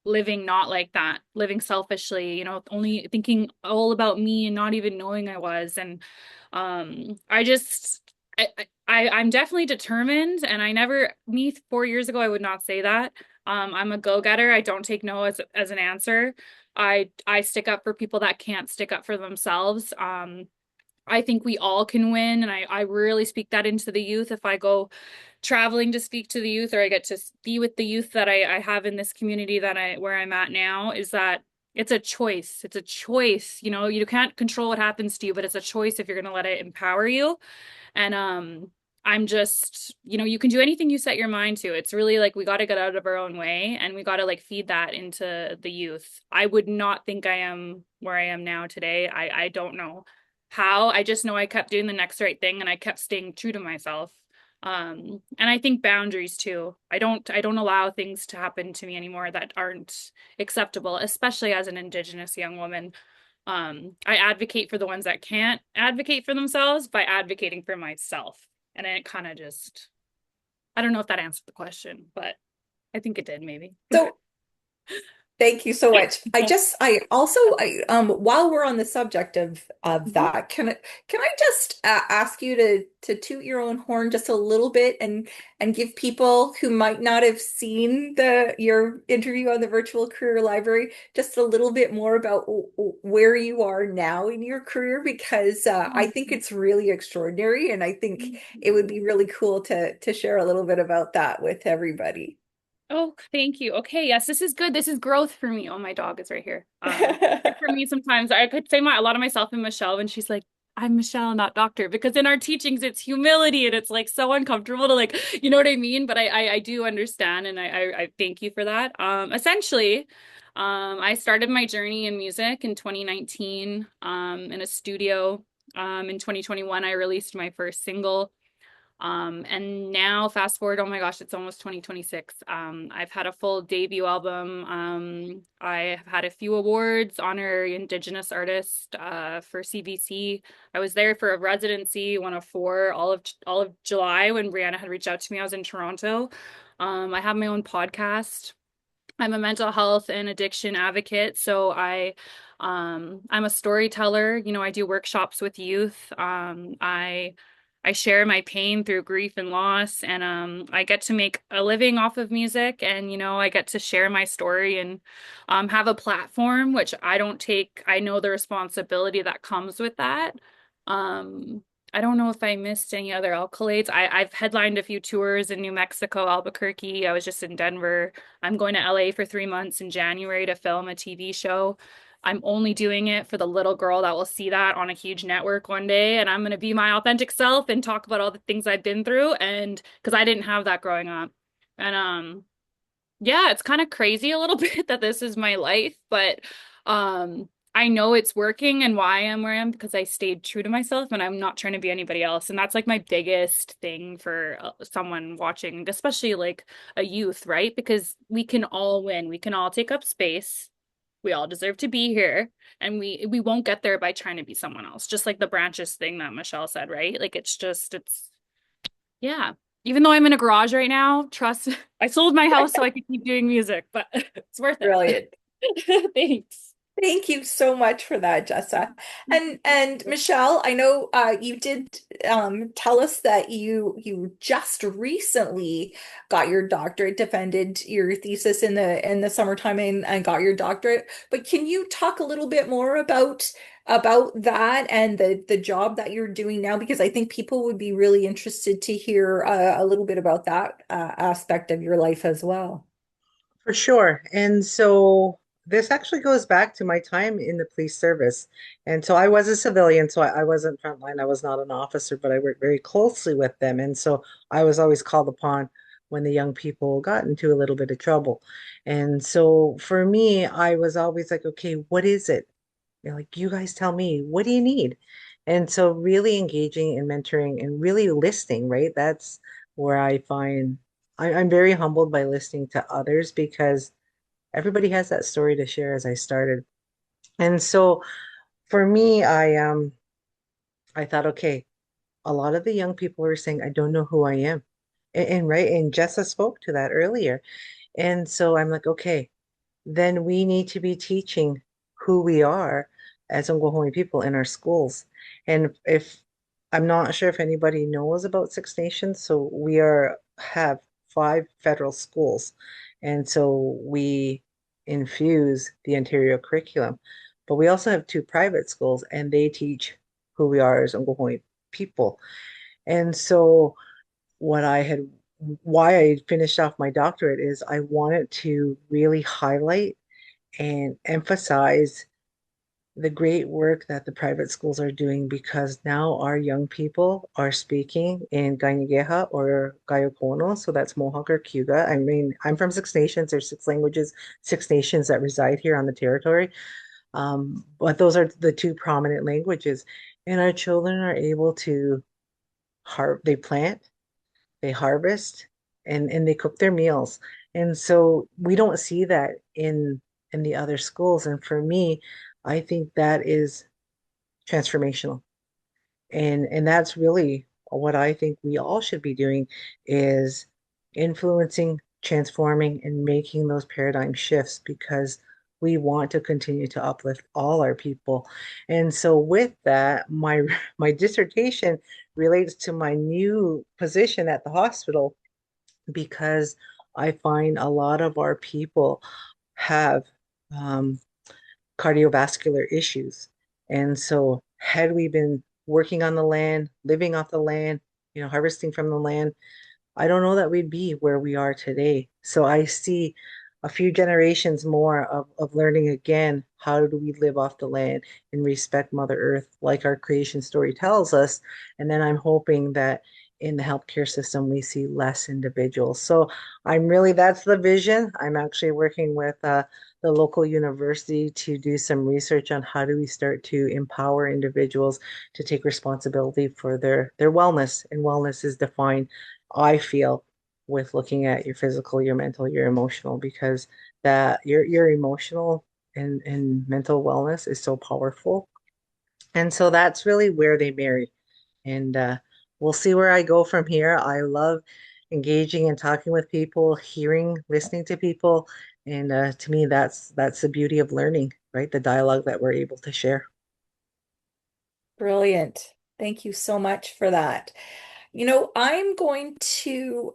living not like that, living selfishly, only thinking all about me and not even knowing I was. And I just I'm definitely determined, and me 4 years ago, I would not say that. I'm a go-getter. I don't take no as an answer. I stick up for people that can't stick up for themselves. I think we all can win, and I really speak that into the youth. If I go traveling to speak to the youth, or I get to be with the youth that I have in this community where I'm at now, is that it's a choice. It's a choice. You can't control what happens to you, but it's a choice if you're going to let it empower you. And I'm just, you can do anything you set your mind to. It's really like we got to get out of our own way, and we got to like feed that into the youth. I would not think I am where I am now today. I don't know how. I just know I kept doing the next right thing, and I kept staying true to myself. And I think boundaries too. I don't allow things to happen to me anymore that aren't acceptable, especially as an Indigenous young woman. I advocate for the ones that can't advocate for themselves by advocating for myself. And then it kind of just, I don't know if that answered the question, but I think it did maybe.
So thank you so much. I also, while we're on the subject of
Mhm.
that, can I just ask you to toot your own horn just a little bit and give people who might not have seen your interview on the Virtual Career Library just a little bit more about where you are now in your career, because I think it's really extraordinary, and I think it would be really cool to share a little bit about that with everybody.
Oh, thank you. Okay, yes, this is good. This is growth for me. Oh, my dog is right here. For me, sometimes I could say a lot of myself in Michelle when she's like, I'm Michelle, not doctor, because in our teachings it's humility, and it's like so uncomfortable to like, you know what I mean? But I do understand, and I thank you for that. Essentially, I started my journey in music in 2019, in a studio. In 2021, I released my first single. And now fast forward, oh my gosh, it's almost 2026. I've had a full debut album. I have had a few awards, honorary Indigenous artist, for CBC. I was there for a residency, one of four, all of July when Brianna had reached out to me. I was in Toronto. I have my own podcast. I'm a mental health and addiction advocate. So I'm a storyteller. I do workshops with youth. I share my pain through grief and loss, and I get to make a living off of music, and I get to share my story and have a platform, which I don't take. I know the responsibility that comes with that. Um, I don't know if I missed any other accolades. I've headlined a few tours in New Mexico, Albuquerque. I was just in Denver. I'm going to LA for 3 months in January to film a TV show. I'm only doing it for the little girl that will see that on a huge network one day. And I'm going to be my authentic self and talk about all the things I've been through. And because I didn't have that growing up. And yeah, it's kind of crazy a little bit that this is my life, but I know it's working and why I am where I am because I stayed true to myself, and I'm not trying to be anybody else. And that's like my biggest thing for someone watching, especially like a youth, right? Because we can all win. We can all take up space. We all deserve to be here, and we won't get there by trying to be someone else. Just like the branches thing that Michelle said, right? Like it's yeah. Even though I'm in a garage right now, trust I sold my house so I could keep doing music, but it's worth
Brilliant.
it. Thanks.
Thank you so much for that, Jessa. And Michelle, I know you did tell us that you just recently got your doctorate, defended your thesis in the summertime and got your doctorate. But can you talk a little bit more about that and the job that you're doing now? Because I think people would be really interested to hear a little bit about that aspect of your life as well.
For sure. And so this actually goes back to my time in the police service. And so I was a civilian, so I wasn't frontline. I was not an officer, but I worked very closely with them. And so I was always called upon when the young people got into a little bit of trouble. And so for me, I was always like, okay, what is it? Like, you guys tell me, what do you need? And so really engaging and mentoring and really listening, right? That's where I find I'm very humbled by listening to others because everybody has that story to share as I started. And so for me, I thought, okay, a lot of the young people are saying, I don't know who I am. And right, and Jessa spoke to that earlier. And so I'm like, okay, then we need to be teaching who we are as Ungwe people in our schools. And if I'm not sure if anybody knows about Six Nations, so we are have five federal schools, and so we infuse the Ontario curriculum. But we also have two private schools, and they teach who we are as Ungwe people. And so what I had why I finished off my doctorate is I wanted to really highlight and emphasize the great work that the private schools are doing because now our young people are speaking in Gaingeha or Gayokono, so that's Mohawk or Cayuga. I mean, I'm from Six Nations. There's six languages, Six Nations that reside here on the territory. But those are the two prominent languages. And our children are able to they plant, they harvest, and they cook their meals. And so we don't see that in the other schools. And for me, I think that is transformational. And that's really what I think we all should be doing is influencing, transforming, and making those paradigm shifts because we want to continue to uplift all our people. And so with that, my dissertation relates to my new position at the hospital because I find a lot of our people have um, cardiovascular issues. And so, had we been working on the land, living off the land, harvesting from the land, I don't know that we'd be where we are today. So I see a few generations more of learning again, how do we live off the land and respect Mother Earth like our creation story tells us. And then I'm hoping that in the healthcare system, we see less individuals. So that's the vision. I'm actually working with the local university to do some research on how do we start to empower individuals to take responsibility for their wellness. And wellness is defined I feel with looking at your physical, your mental, your emotional, because that your emotional and mental wellness is so powerful. And so that's really where they marry. And we'll see where I go from here. I love engaging and talking with people, hearing, listening to people. And to me, that's the beauty of learning, right? The dialogue that we're able to share.
Brilliant. Thank you so much for that. I'm going to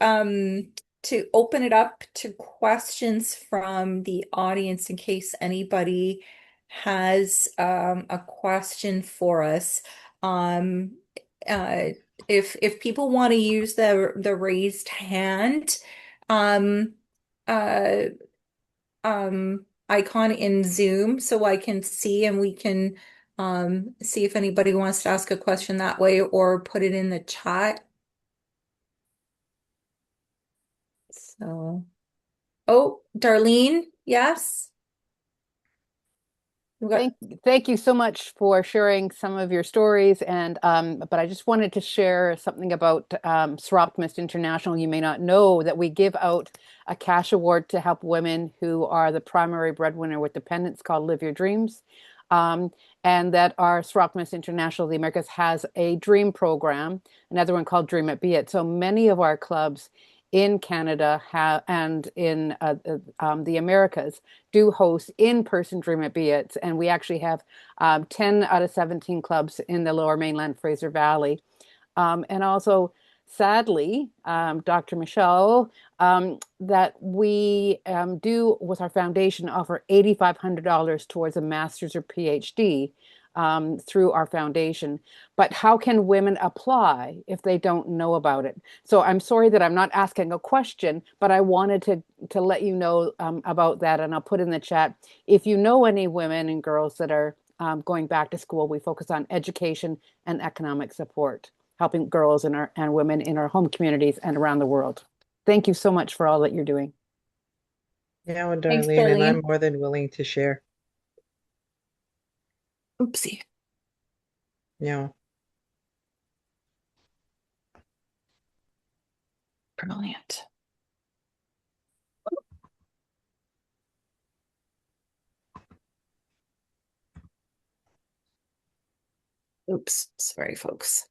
open it up to questions from the audience in case anybody has a question for us. Um, uh, if people want to use the raised hand um, uh, icon in Zoom so I can see and we can see if anybody wants to ask a question that way or put it in the chat. So, oh, Darlene, yes. We got
Thank you so much for sharing some of your stories. And but I just wanted to share something about Soroptimist International. You may not know that we give out a cash award to help women who are the primary breadwinner with dependents called Live Your Dreams. Um, and that our Soroptimist International of the Americas has a dream program, another one called Dream It Be It. So many of our clubs in Canada have, and in the Americas do host in-person Dream It Be It, and we actually have 10 out of 17 clubs in the Lower Mainland Fraser Valley. And also, sadly, Dr. Michelle, that we do with our foundation offer $8,500 towards a master's or PhD through our foundation. But how can women apply if they don't know about it? So I'm sorry that I'm not asking a question, but I wanted to let you know about that, and I'll put in the chat. If you know any women and girls that are going back to school, we focus on education and economic support, helping girls and women in our home communities and around the world. Thank you so much for all that you're doing.
Yeah, well,
Thanks,
Darlene, and I'm
Darlene.
more than willing to share.
Oopsie.
Yeah.
Brilliant. Oops. Sorry, folks.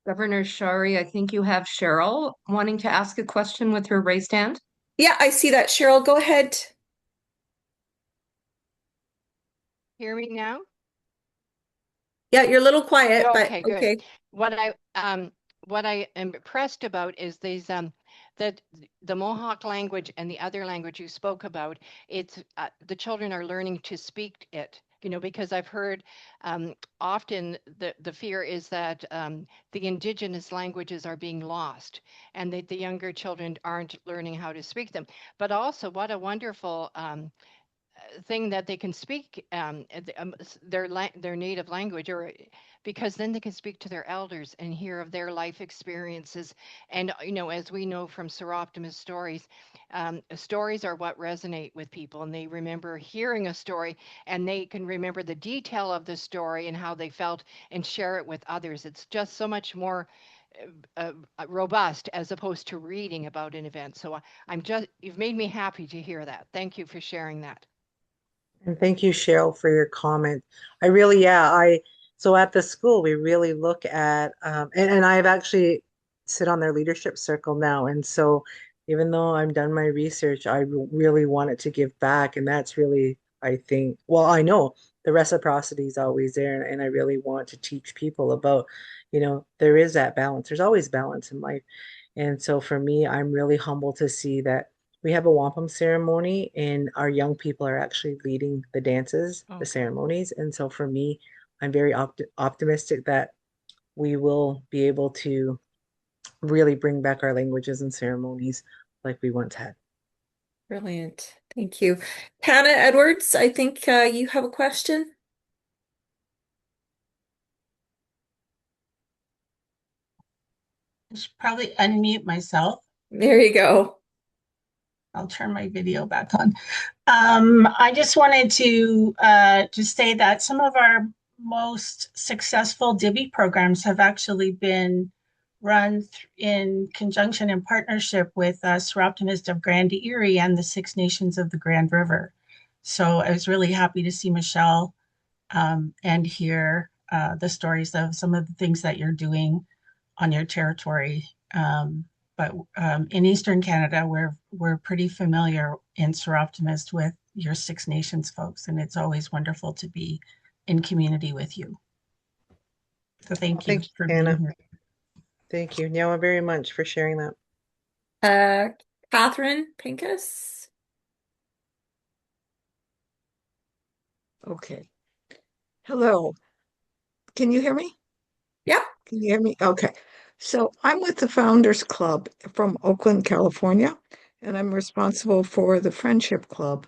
Governor Shari, I think you have Cheryl wanting to ask a question with her raised hand.
Yeah, I see that. Cheryl, go ahead.
Hear me now?
Yeah, you're a little quiet, but
Okay, good.
okay.
What I am impressed about is these that the Mohawk language and the other language you spoke about, it's the children are learning to speak it. Because I've heard often the fear is that the Indigenous languages are being lost and that the younger children aren't learning how to speak them. But also, what a wonderful thing that they can speak their native language, or because then they can speak to their elders and hear of their life experiences. And as we know from Soroptimist stories, stories are what resonate with people, and they remember hearing a story, and they can remember the detail of the story and how they felt and share it with others. It's just so much more robust as opposed to reading about an event. So you've made me happy to hear that. Thank you for sharing that.
And thank you, Cheryl, for your comment. So at the school, we really look at, and I've actually sit on their leadership circle now. And so even though I've done my research, really wanted to give back. And that's really, I think, well, I know the reciprocity is always there. And I really want to teach people about, there is that balance. There's always balance in life. And so for me, I'm really humbled to see that we have a wampum ceremony, and our young people are actually leading the dances, the
Okay.
ceremonies. And so for me, I'm very optimistic that we will be able to really bring back our languages and ceremonies like we once had.
Brilliant. Thank you. Hannah Edwards, I think you have a question.
I should probably unmute myself.
There you go.
I'll turn my video back on. I just wanted to just say that some of our most successful Divi programs have actually been run in conjunction and partnership with Soroptimist of Grand Erie and the Six Nations of the Grand River. So I was really happy to see Michelle and hear the stories of some of the things that you're doing on your territory. But in Eastern Canada, we're pretty familiar in Soroptimist with your Six Nations folks, and it's always wonderful to be in community with you. So thank you
Thank you,
for being
Hannah.
here.
Thank you, Nyawa, very much for sharing that.
Uh, Catherine Pincus.
Okay. Hello. Can you hear me?
Yeah.
Can you hear me? Okay. So I'm with the Founders Club from Oakland, California, and I'm responsible for the Friendship Club.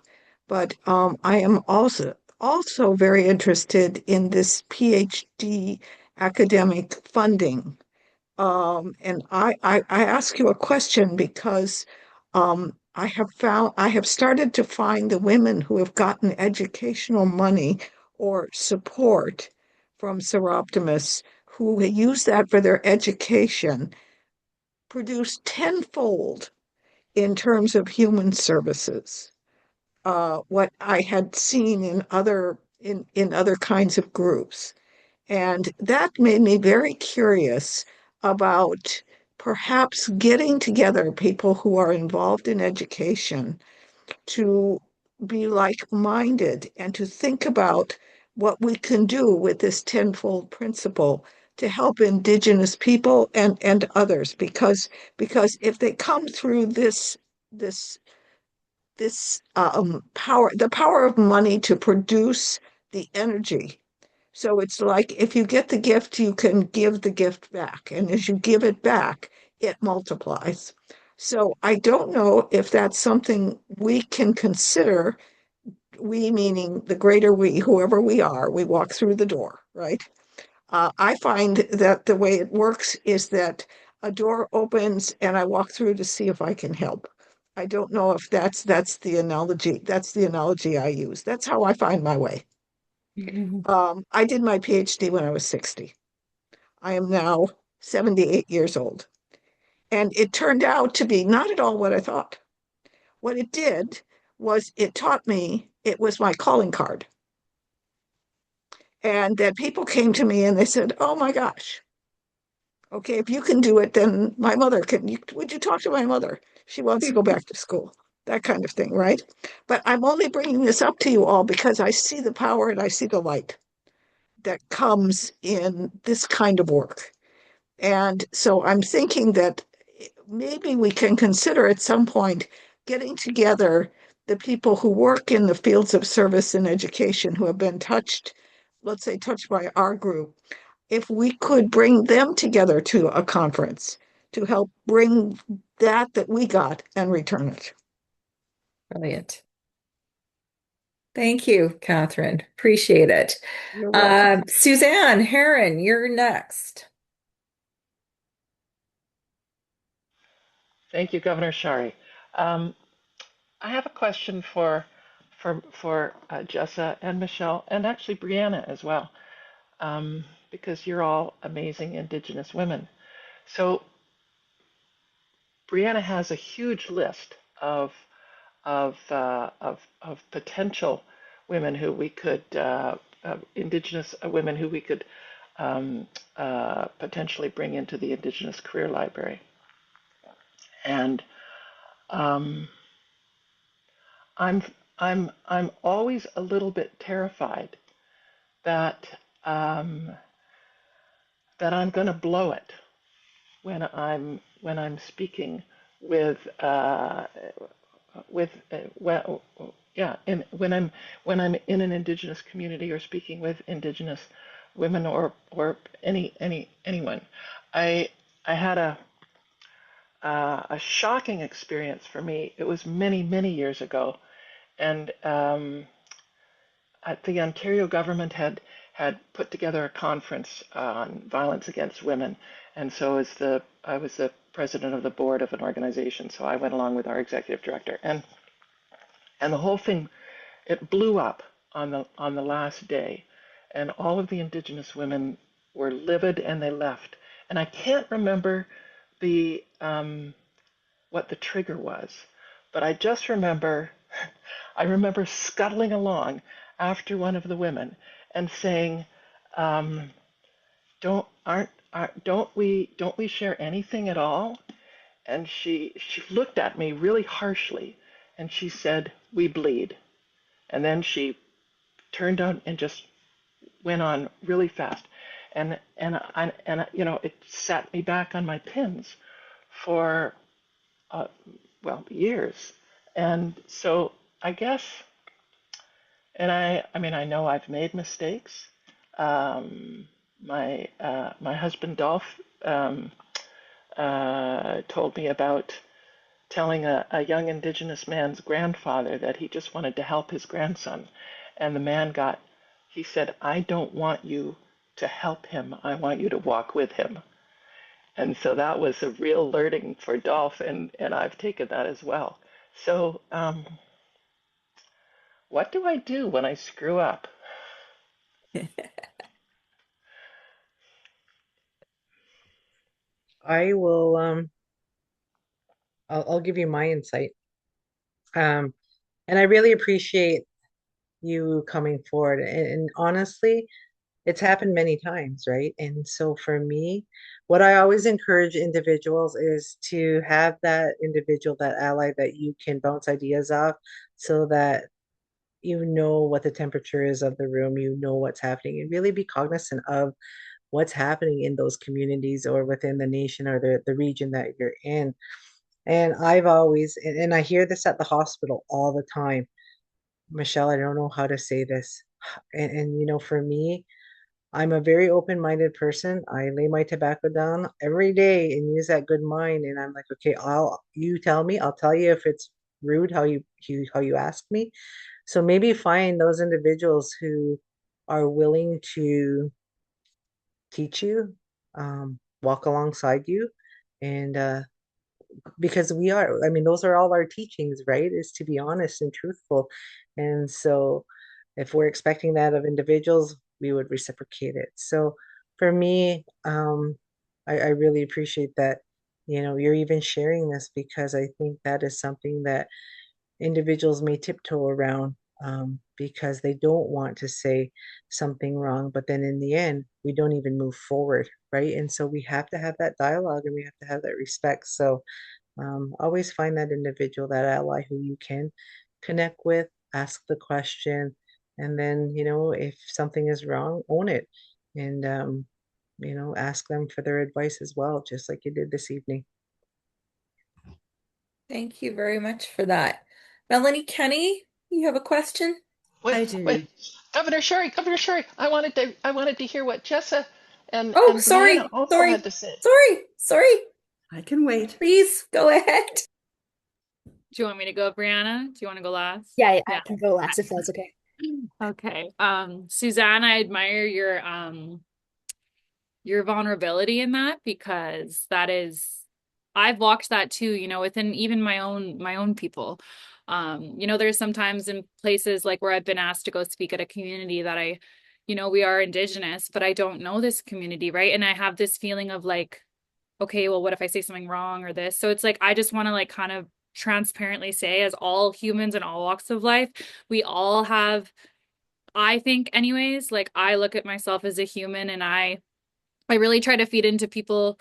But I am also very interested in this PhD academic funding. And I ask you a question because I have started to find the women who have gotten educational money or support from Soroptimists who use that for their education produce tenfold in terms of human services. What I had seen in other kinds of groups. And that made me very curious about perhaps getting together people who are involved in education to be like-minded and to think about what we can do with this tenfold principle to help Indigenous people and others because if they come through this power, the power of money to produce the energy. So it's like if you get the gift, you can give the gift back. And as you give it back, it multiplies. So I don't know if that's something we can consider, we meaning the greater we, whoever we are, we walk through the door, right? I find that the way it works is that a door opens and I walk through to see if I can help. I don't know if that's the analogy. That's the analogy I use. That's how I find my way. I did my PhD when I was 60. I am now 78 years old. And it turned out to be not at all what I thought. What it did was it taught me it was my calling card. And that people came to me and they said, "Oh my gosh, okay, if you can do it, then my mother can. Would you talk to my mother? She wants to go back to school." That kind of thing, right? But I'm only bringing this up to you all because I see the power and I see the light that comes in this kind of work. And so I'm thinking that maybe we can consider at some point getting together the people who work in the fields of service and education who have been touched, let's say, touched by our group, if we could bring them together to a conference to help bring that we got and return it.
Brilliant. Thank you, Catherine. Appreciate it.
You're welcome.
Suzanne Heron, you're next.
Thank you, Governor Shari. I have a question for Jessa and Michelle, and actually Brianna as well, because you're all amazing Indigenous women. So Brianna has a huge list of potential women who we could Indigenous women who we could potentially bring into the Indigenous Career Library, and um, I'm I'm always a little bit terrified that that I'm going to blow it when I'm speaking with well, yeah, when I'm in an Indigenous community or speaking with Indigenous women or anyone. I had a shocking experience for me. It was many years ago, and the Ontario government had put together a conference on violence against women, and so I was the president of the board of an organization, so I went along with our executive director, and the whole thing, it blew up on the last day, and all of the Indigenous women were livid and they left, and I can't remember the what the trigger was, but I just remember I remember scuttling along after one of the women and saying, um, don't we share anything at all?" And she looked at me really harshly, and she said, "We bleed." And then she turned on and just went on really fast, and it sat me back on my pins for years, and so I guess. And I mean, I know I've made mistakes. My husband Dolph told me about telling a young Indigenous man's grandfather that he just wanted to help his grandson, and the man he said, "I don't want you to help him. I want you to walk with him." And so that was a real learning for Dolph, and I've taken that as well. So, what do I do when I screw up?
I will I'll give you my insight. Um, and I really appreciate you coming forward. And honestly, it's happened many times, right? And so for me, what I always encourage individuals is to have that individual, that ally that you can bounce ideas off so that you know what the temperature is of the room, you know what's happening, and really be cognizant of what's happening in those communities or within the nation or the region that you're in. And I've always, and I hear this at the hospital all the time, Michelle, I don't know how to say this. And you know, for me, I'm a very open-minded person. I lay my tobacco down every day and use that good mind. And I'm like, okay, you tell me, I'll tell you if it's rude how you ask me. So maybe find those individuals who are willing to teach you, walk alongside you, and because I mean, those are all our teachings, right? Is to be honest and truthful. And so if we're expecting that of individuals, we would reciprocate it. So for me, I really appreciate that, you know, you're even sharing this because I think that is something that individuals may tiptoe around because they don't want to say something wrong. But then in the end, we don't even move forward, right? And so we have to have that dialogue and we have to have that respect. So always find that individual, that ally who you can connect with, ask the question, and then, you know, if something is wrong, own it. And, you know, ask them for their advice as well, just like you did this evening.
Thank you very much for that. Melanie Kenny, you have a question?
Wait,
I
wait,
do.
Governor Sherry, I wanted to hear what Jessa
Oh,
and Brianna
sorry,
also
sorry,
had to say.
sorry.
I can wait.
Please go ahead.
Do you want me to go, Brianna? Do you want to go last?
Yeah, I
Yeah.
can go last if that's okay.
Okay. Suzanne, I admire your vulnerability in that because that is I've walked that too, you know, within even my own people. You know, there's sometimes in places like where I've been asked to go speak at a community that we are Indigenous, but I don't know this community, right? And I have this feeling of like, okay, well, what if I say something wrong or this? So it's like I just want to like kind of transparently say, as all humans in all walks of life, we all have, I think anyways, like I look at myself as a human and I really try to feed into people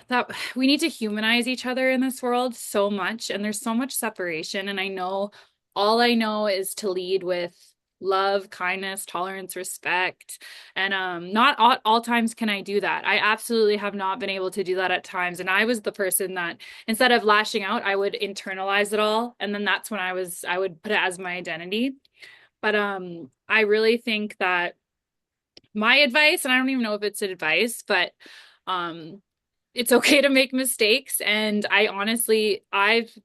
that we need to humanize each other in this world so much, and there's so much separation. And I know all I know is to lead with love, kindness, tolerance, respect. And not all times can I do that. I absolutely have not been able to do that at times. And I was the person that instead of lashing out, I would internalize it all. And then that's when I would put it as my identity. But I really think that my advice, and I don't even know if it's advice, but um it's okay to make mistakes. And I've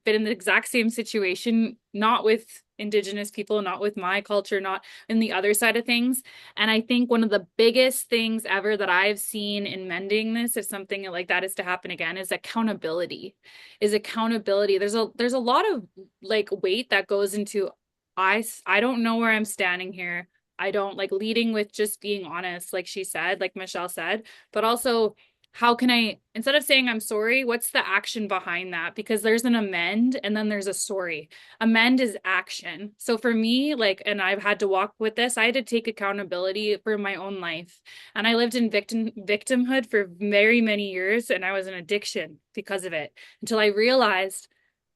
been in the exact same situation, not with Indigenous people, not with my culture, not in the other side of things. And I think one of the biggest things ever that I've seen in mending this, if something like that is to happen again, is accountability. There's a lot of like weight that goes into I don't know where I'm standing here. I don't like leading with just being honest, like she said, like Michelle said, but also how can I, instead of saying I'm sorry, what's the action behind that? Because there's an amend and then there's a sorry. Amend is action. So for me, like, and I've had to walk with this, I had to take accountability for my own life. And I lived in victimhood for very many years, and I was in addiction because of it until I realized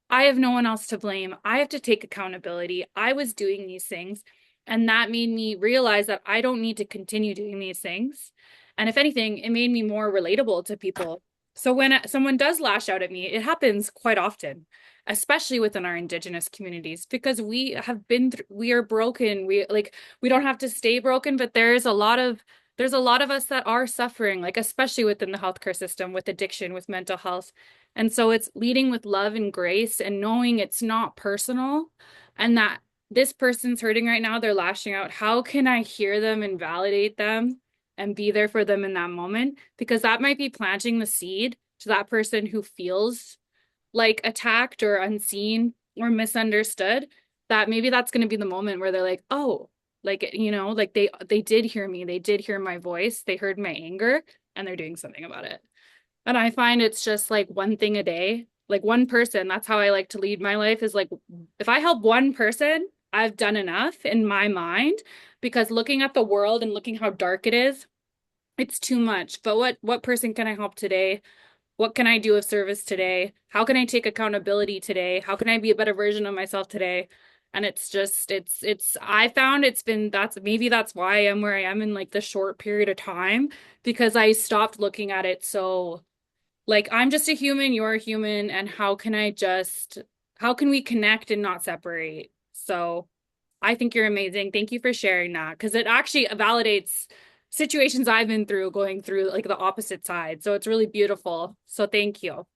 I have no one else to blame. I have to take accountability. I was doing these things. And that made me realize that I don't need to continue doing these things. And if anything, it made me more relatable to people. So when someone does lash out at me, it happens quite often, especially within our Indigenous communities, because we are broken. We don't have to stay broken, but there's a lot of us that are suffering, like especially within the healthcare system, with addiction, with mental health. And so it's leading with love and grace and knowing it's not personal, and that this person's hurting right now, they're lashing out. How can I hear them and validate them and be there for them in that moment? Because that might be planting the seed to that person who feels like attacked or unseen or misunderstood, that maybe that's going to be the moment where they're like, oh, like, like they did hear me. They did hear my voice. They heard my anger and they're doing something about it. And I find it's just like one thing a day, like one person. That's how I like to lead my life, is like, if I help one person, I've done enough in my mind, because looking at the world and looking how dark it is, it's too much. But what person can I help today? What can I do of service today? How can I take accountability today? How can I be a better version of myself today? And it's just, I found it's been, that's why I am where I am in like the short period of time, because I stopped looking at it so like, I'm just a human, you're a human, and how can we connect and not separate? So I think you're amazing. Thank you for sharing that, because it actually validates situations I've been through, going through like the opposite side. So it's really beautiful. So thank you.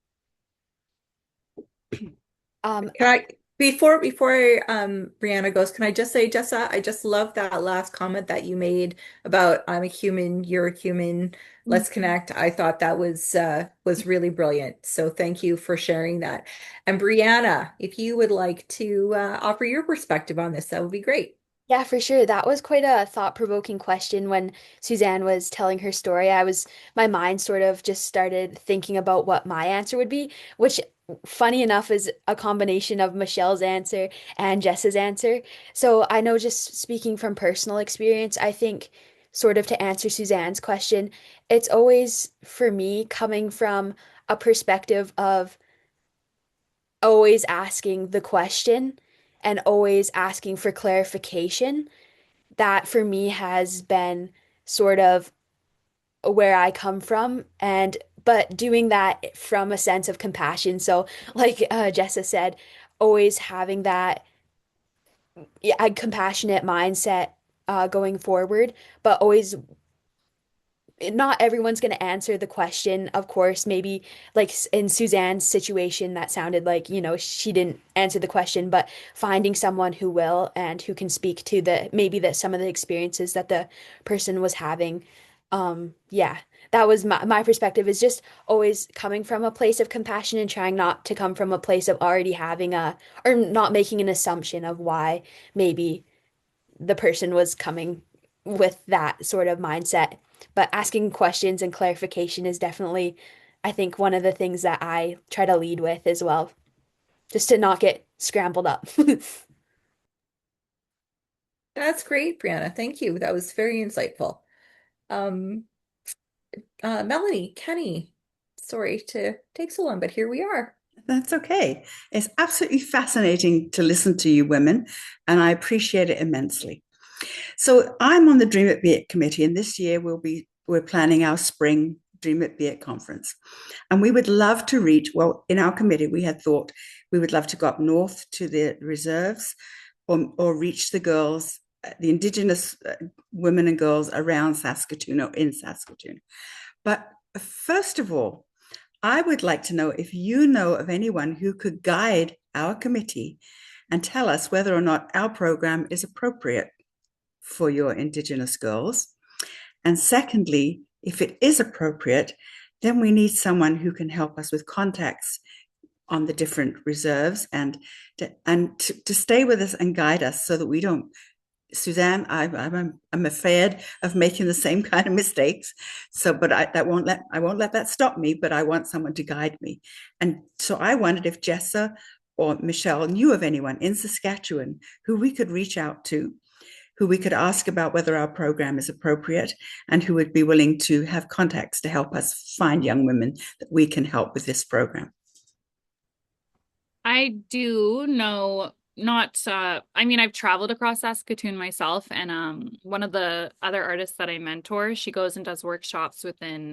Um,
Can I, before Brianna goes, can I just say, Jessa, I just love that last comment that you made about I'm a human, you're a human, let's connect. I thought that was really brilliant. So thank you for sharing that. And Brianna, if you would like to offer your perspective on this, that would be great.
Yeah, for sure. That was quite a thought-provoking question when Suzanne was telling her story. My mind sort of just started thinking about what my answer would be, which, funny enough, is a combination of Michelle's answer and Jess's answer. So I know, just speaking from personal experience, I think, sort of to answer Suzanne's question, it's always for me coming from a perspective of always asking the question and always asking for clarification. That for me has been sort of where I come from, and but doing that from a sense of compassion. So like Jessa said, always having that, yeah, a compassionate mindset going forward, but always, not everyone's going to answer the question, of course. Maybe like in Suzanne's situation, that sounded like, she didn't answer the question, but finding someone who will and who can speak to the maybe that some of the experiences that the person was having. Yeah, that was my perspective, is just always coming from a place of compassion and trying not to come from a place of already having or not making an assumption of why maybe the person was coming with that sort of mindset. But asking questions and clarification is definitely, I think, one of the things that I try to lead with as well, just to not get scrambled up.
That's great, Brianna. Thank you. That was very insightful. Um, Melanie, Kenny, sorry to take so long, but here we are.
That's okay. It's absolutely fascinating to listen to you women, and I appreciate it immensely. So I'm on the Dream It Be It committee, and this year we're planning our spring Dream It Be It conference. And we would love to reach, well, in our committee, we had thought we would love to go up north to the reserves, or reach the girls, the Indigenous women and girls around Saskatoon or in Saskatoon. But first of all, I would like to know if you know of anyone who could guide our committee and tell us whether or not our program is appropriate for your Indigenous girls. And secondly, if it is appropriate, then we need someone who can help us with contacts on the different reserves and to stay with us and guide us so that we don't. Suzanne, I'm afraid of making the same kind of mistakes. So, but I won't let that stop me. But I want someone to guide me. And so I wondered if Jessa or Michelle knew of anyone in Saskatchewan who we could reach out to, who we could ask about whether our program is appropriate, and who would be willing to have contacts to help us find young women that we can help with this program.
I do know, not I mean, I've traveled across Saskatoon myself, and one of the other artists that I mentor, she goes and does workshops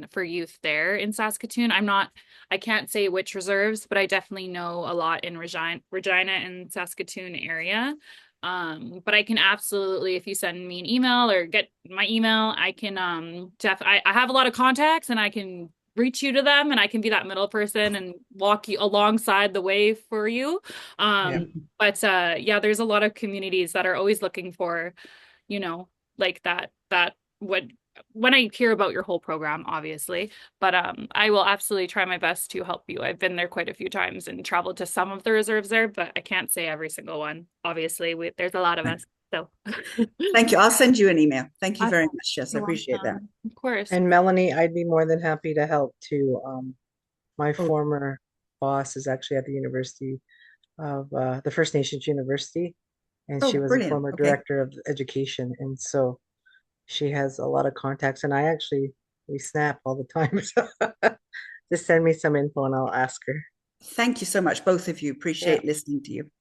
for youth there in Saskatoon. I can't say which reserves, but I definitely know a lot in Regina and Saskatoon area. But I can absolutely, if you send me an email or get my email, I can I have a lot of contacts, and I can reach you to them, and I can be that middle person and walk you alongside the way for you.
Yeah.
But yeah, there's a lot of communities that are always looking for, like that what when I hear about your whole program, obviously, but I will absolutely try my best to help you. I've been there quite a few times and traveled to some of the reserves there, but I can't say every single one. Obviously, there's a lot of us. So
Thank you. I'll send you an email. Thank you very
awesome.
much. Yes, I
You're
appreciate that.
welcome. Of course.
And Melanie, I'd be more than happy to help too. My
Oh,
former boss is actually at the University of the First Nations University, and she
oh,
was a
brilliant.
former
Okay.
director of education, and so she has a lot of contacts. And we snap all the time. So just send me some info and I'll ask her.
Thank you so much, both of you.
Yeah.
Appreciate listening to you.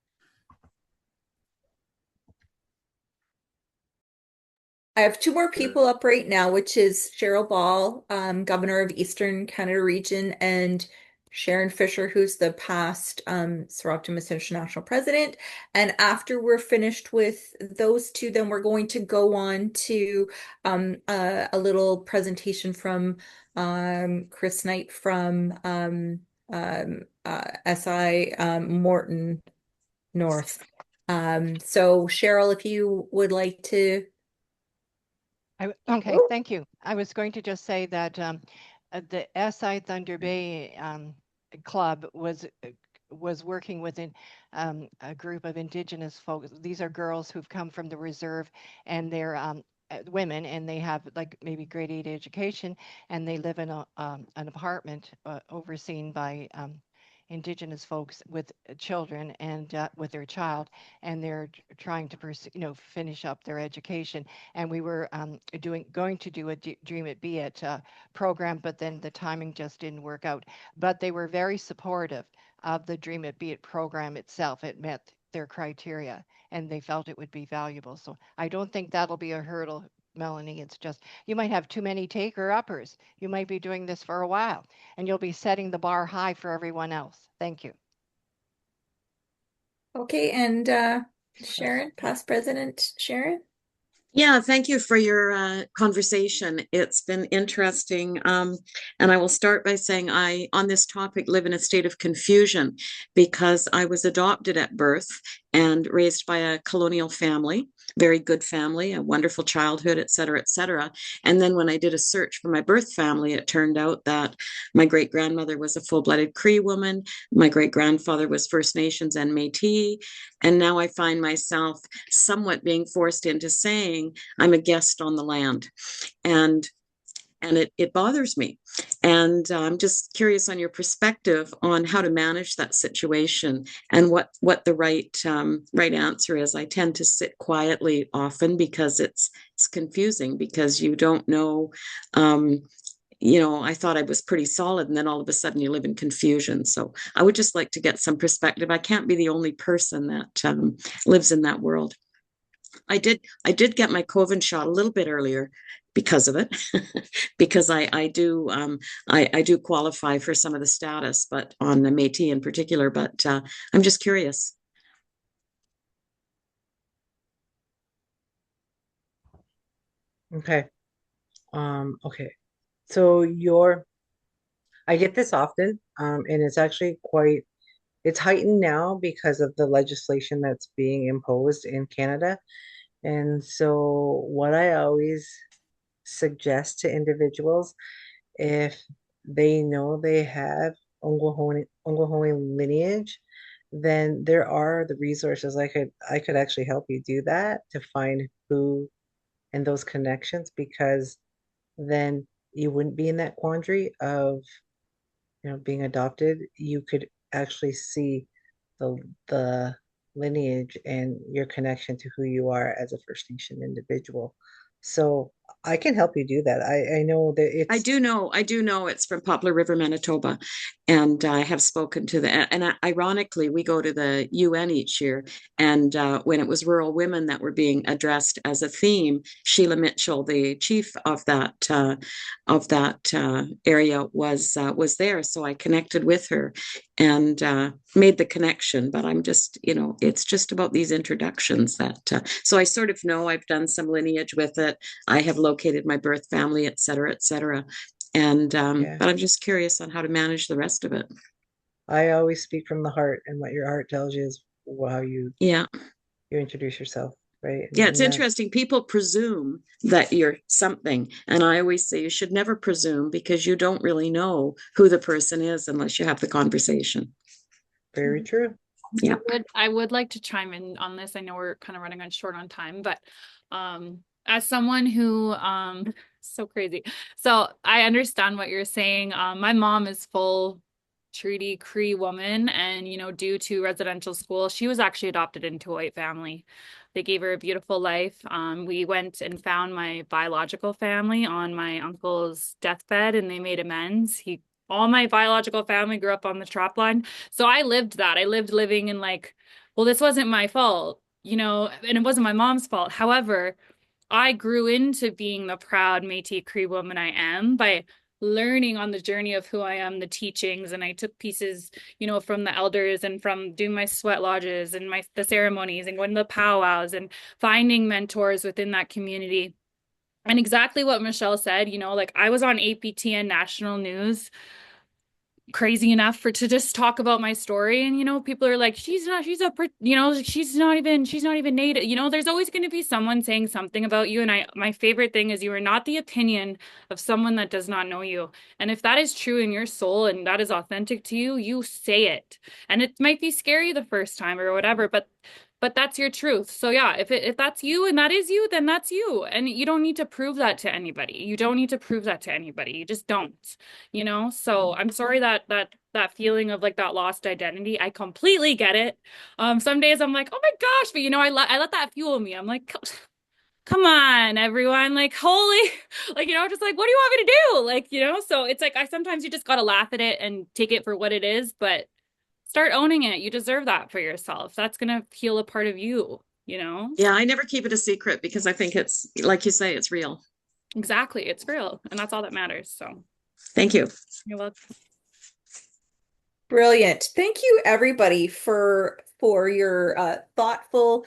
I have two more people up right now, which is Cheryl Ball, Governor of Eastern Canada Region, and Sharon Fisher, who's the past Soroptimist International President. And after we're finished with those two, then we're going to go on to a little presentation from Chris Knight from SI Morton North. So Cheryl, if you would like to.
Okay, thank you. I was going to just say that the SI Thunder Bay Club was working with a group of Indigenous folks. These are girls who've come from the reserve, and they're women, and they have like maybe grade 8 education, and they live in an apartment overseen by Indigenous folks with children and with their child, and they're trying to pursue, finish up their education. And we were going to do a Dream It Be It program, but then the timing just didn't work out. But they were very supportive of the Dream It Be It program itself. It met their criteria, and they felt it would be valuable. So I don't think that'll be a hurdle, Melanie. It's just you might have too many taker uppers. You might be doing this for a while, and you'll be setting the bar high for everyone else. Thank you.
Okay, and Sharon, past president Sharon.
Yeah, thank you for your conversation. It's been interesting. And I will start by saying I, on this topic, live in a state of confusion because I was adopted at birth and raised by a colonial family, very good family, a wonderful childhood, et cetera, et cetera. And then when I did a search for my birth family, it turned out that my great grandmother was a full-blooded Cree woman. My great grandfather was First Nations and Métis. And now I find myself somewhat being forced into saying I'm a guest on the land. And it bothers me. And I'm just curious on your perspective on how to manage that situation and what the right answer is. I tend to sit quietly often because it's confusing because you don't know. I thought I was pretty solid, and then all of a sudden you live in confusion. So I would just like to get some perspective. I can't be the only person that lives in that world. I did get my COVID shot a little bit earlier because of it, because I do qualify for some of the status, but on the Métis in particular. But I'm just curious.
Okay. Okay. So I get this often, and it's actually it's heightened now because of the legislation that's being imposed in Canada. And so what I always suggest to individuals, if they know they have Ongohoe lineage, then there are the resources. I could actually help you do that to find who and those connections, because then you wouldn't be in that quandary of being adopted. You could actually see the lineage and your connection to who you are as a First Nation individual. So I can help you do that. I know that
I do know it's from Poplar River, Manitoba, and I have spoken to and ironically, we go to the UN each year, and when it was rural women that were being addressed as a theme, Sheila Mitchell, the chief of that area, was there, so I connected with her and made the connection. But I'm just, it's just about these introductions so I sort of know I've done some lineage with it. I have located my birth family, et cetera, et cetera. And
yeah.
but I'm just curious on how to manage the rest of it.
I always speak from the heart, and what your heart tells you is how
Yeah.
you introduce yourself. right?
Yeah, it's
And
interesting. People presume that you're something. And I always say you should never presume because you don't really know who the person is unless you have the conversation.
very true.
Yeah.
I would like to chime in on this. I know we're kind of running on short on time, but as someone who so crazy. So I understand what you're saying. My mom is full Treaty Cree woman, and due to residential school, she was actually adopted into a white family. They gave her a beautiful life. We went and found my biological family on my uncle's deathbed, and they made amends. All my biological family grew up on the trap line. So I lived that. I lived living in like, well, this wasn't my fault, and it wasn't my mom's fault. However, I grew into being the proud Métis Cree woman I am by learning on the journey of who I am, the teachings, and I took pieces, from the elders and from doing my sweat lodges and the ceremonies and going to the powwows and finding mentors within that community. And exactly what Michelle said, like I was on APTN national news crazy enough to just talk about my story, and people are like, she's not even native. There's always going to be someone saying something about you, and my favorite thing is you are not the opinion of someone that does not know you. And if that is true in your soul and that is authentic to you, you say it. And it might be scary the first time or whatever, but that's your truth. So yeah, if that's you and that is you, then that's you. And you don't need to prove that to anybody. You don't need to prove that to anybody. You just don't, So I'm sorry that feeling of like that lost identity. I completely get it. Some days I'm like, oh my gosh, but I let that fuel me. I'm like, come on, everyone. Like, holy, like, just like, what do you want me to do? Like, so it's like, sometimes you just got to laugh at it and take it for what it is, but start owning it. You deserve that for yourself. That's going to heal a part of you.
Yeah, I never keep it a secret because I think it's, like you say, it's real.
Exactly. It's real. And that's all that matters. So
Thank you.
you're welcome.
Brilliant. Thank you, everybody, for your thoughtful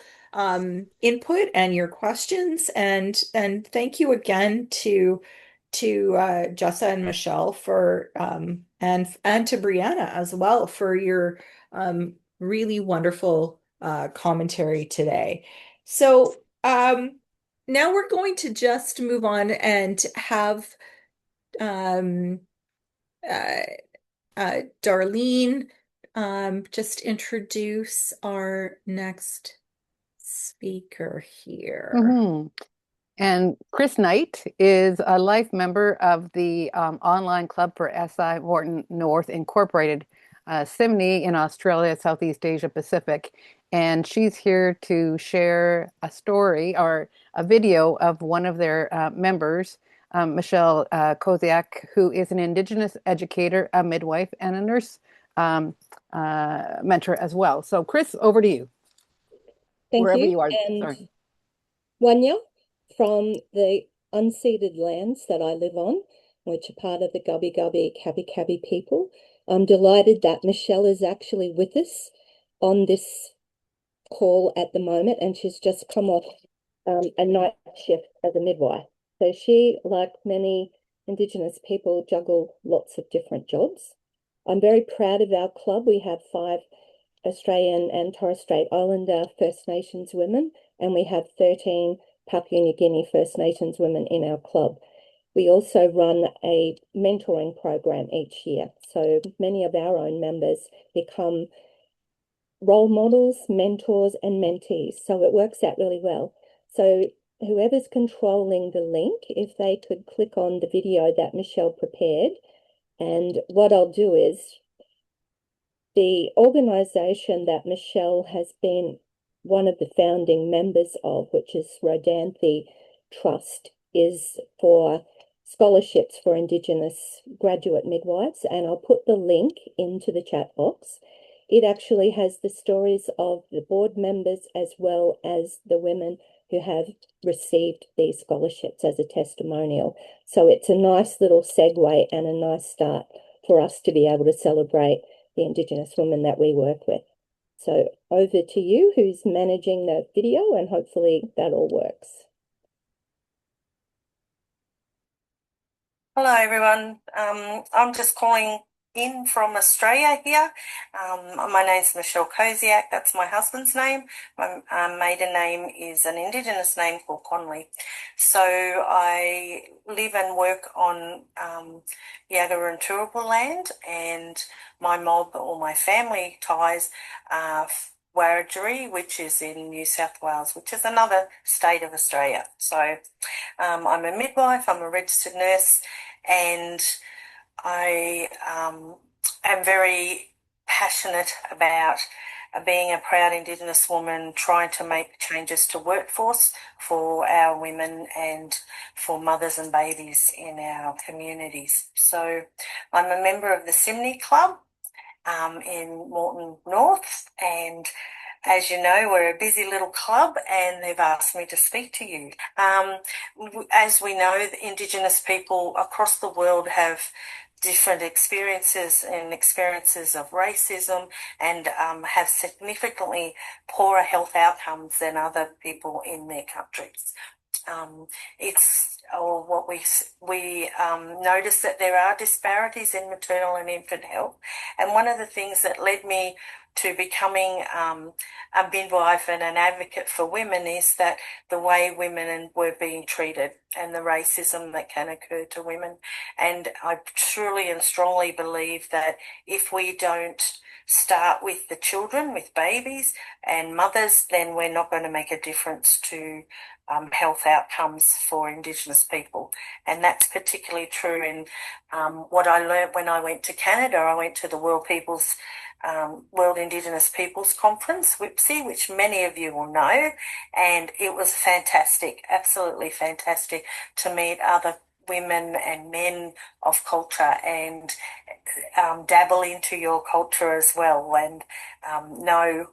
input and your questions, and thank you again to Jessa and Michelle for and to Brianna as well for your really wonderful commentary today. So now we're going to just move on and have um, uh, Darlene, just introduce our next speaker here.
Mhm. And Chris Knight is a life member of the online club for SI Morton North Incorporated, Sydney in Australia, Southeast Asia Pacific. And she's here to share a story or a video of one of their members, Michelle Koziak, who is an Indigenous educator, a midwife, and a nurse mentor as well. So, Chris, over to you.
Thank
Wherever
you.
you are.
And
Sorry.
Wanya from the unceded lands that I live on, which are part of the Gubbi Gubbi Kabi Kabi people. I'm delighted that Michelle is actually with us on this call at the moment, and she's just come off a night shift as a midwife. So she, like many Indigenous people, juggle lots of different jobs. I'm very proud of our club. We have 5 Australian and Torres Strait Islander First Nations women, and we have 13 Papua New Guinea First Nations women in our club. We also run a mentoring program each year. So many of our own members become role models, mentors, and mentees. So it works out really well. So whoever's controlling the link, if they could click on the video that Michelle prepared, and what I'll do is the organisation that Michelle has been one of the founding members of, which is Rodanthe Trust, is for scholarships for Indigenous graduate midwives, and I'll put the link into the chat box. It actually has the stories of the board members as well as the women who have received these scholarships as a testimonial. So it's a nice little segue and a nice start for us to be able to celebrate the Indigenous women that we work with. So over to you, who's managing the video, and hopefully that all works.
Hello, everyone. I'm just calling
in from Australia here. My name's Michelle Koziak. That's my husband's name. My maiden name is an Indigenous name called Conley. So I live and work on Yagara and Turrbal land, and my mob or my family ties are Wiradjuri, which is in New South Wales, which is another state of Australia. So I'm a midwife, I'm a registered nurse, and I am very passionate about being a proud Indigenous woman, trying to make changes to workforce for our women and for mothers and babies in our communities. So I'm a member of the Simney Club in Moreton North, and as you know, we're a busy little club and they've asked me to speak to you. As we know, the Indigenous people across the world have different experiences of racism and have significantly poorer health outcomes than other people in their countries. It's or what we notice that there are disparities in maternal and infant health, and one of the things that led me to becoming a midwife and an advocate for women is that the way women were being treated and the racism that can occur to women. And I truly and strongly believe that if we don't start with the children, with babies and mothers, then we're not going to make a difference to health outcomes for Indigenous people. And that's particularly true in what I learned when I went to Canada. I went to the World Indigenous Peoples Conference, WIPSI, which many of you will know, and it was fantastic, absolutely fantastic to meet other women and men of culture and dabble into your culture as well, and know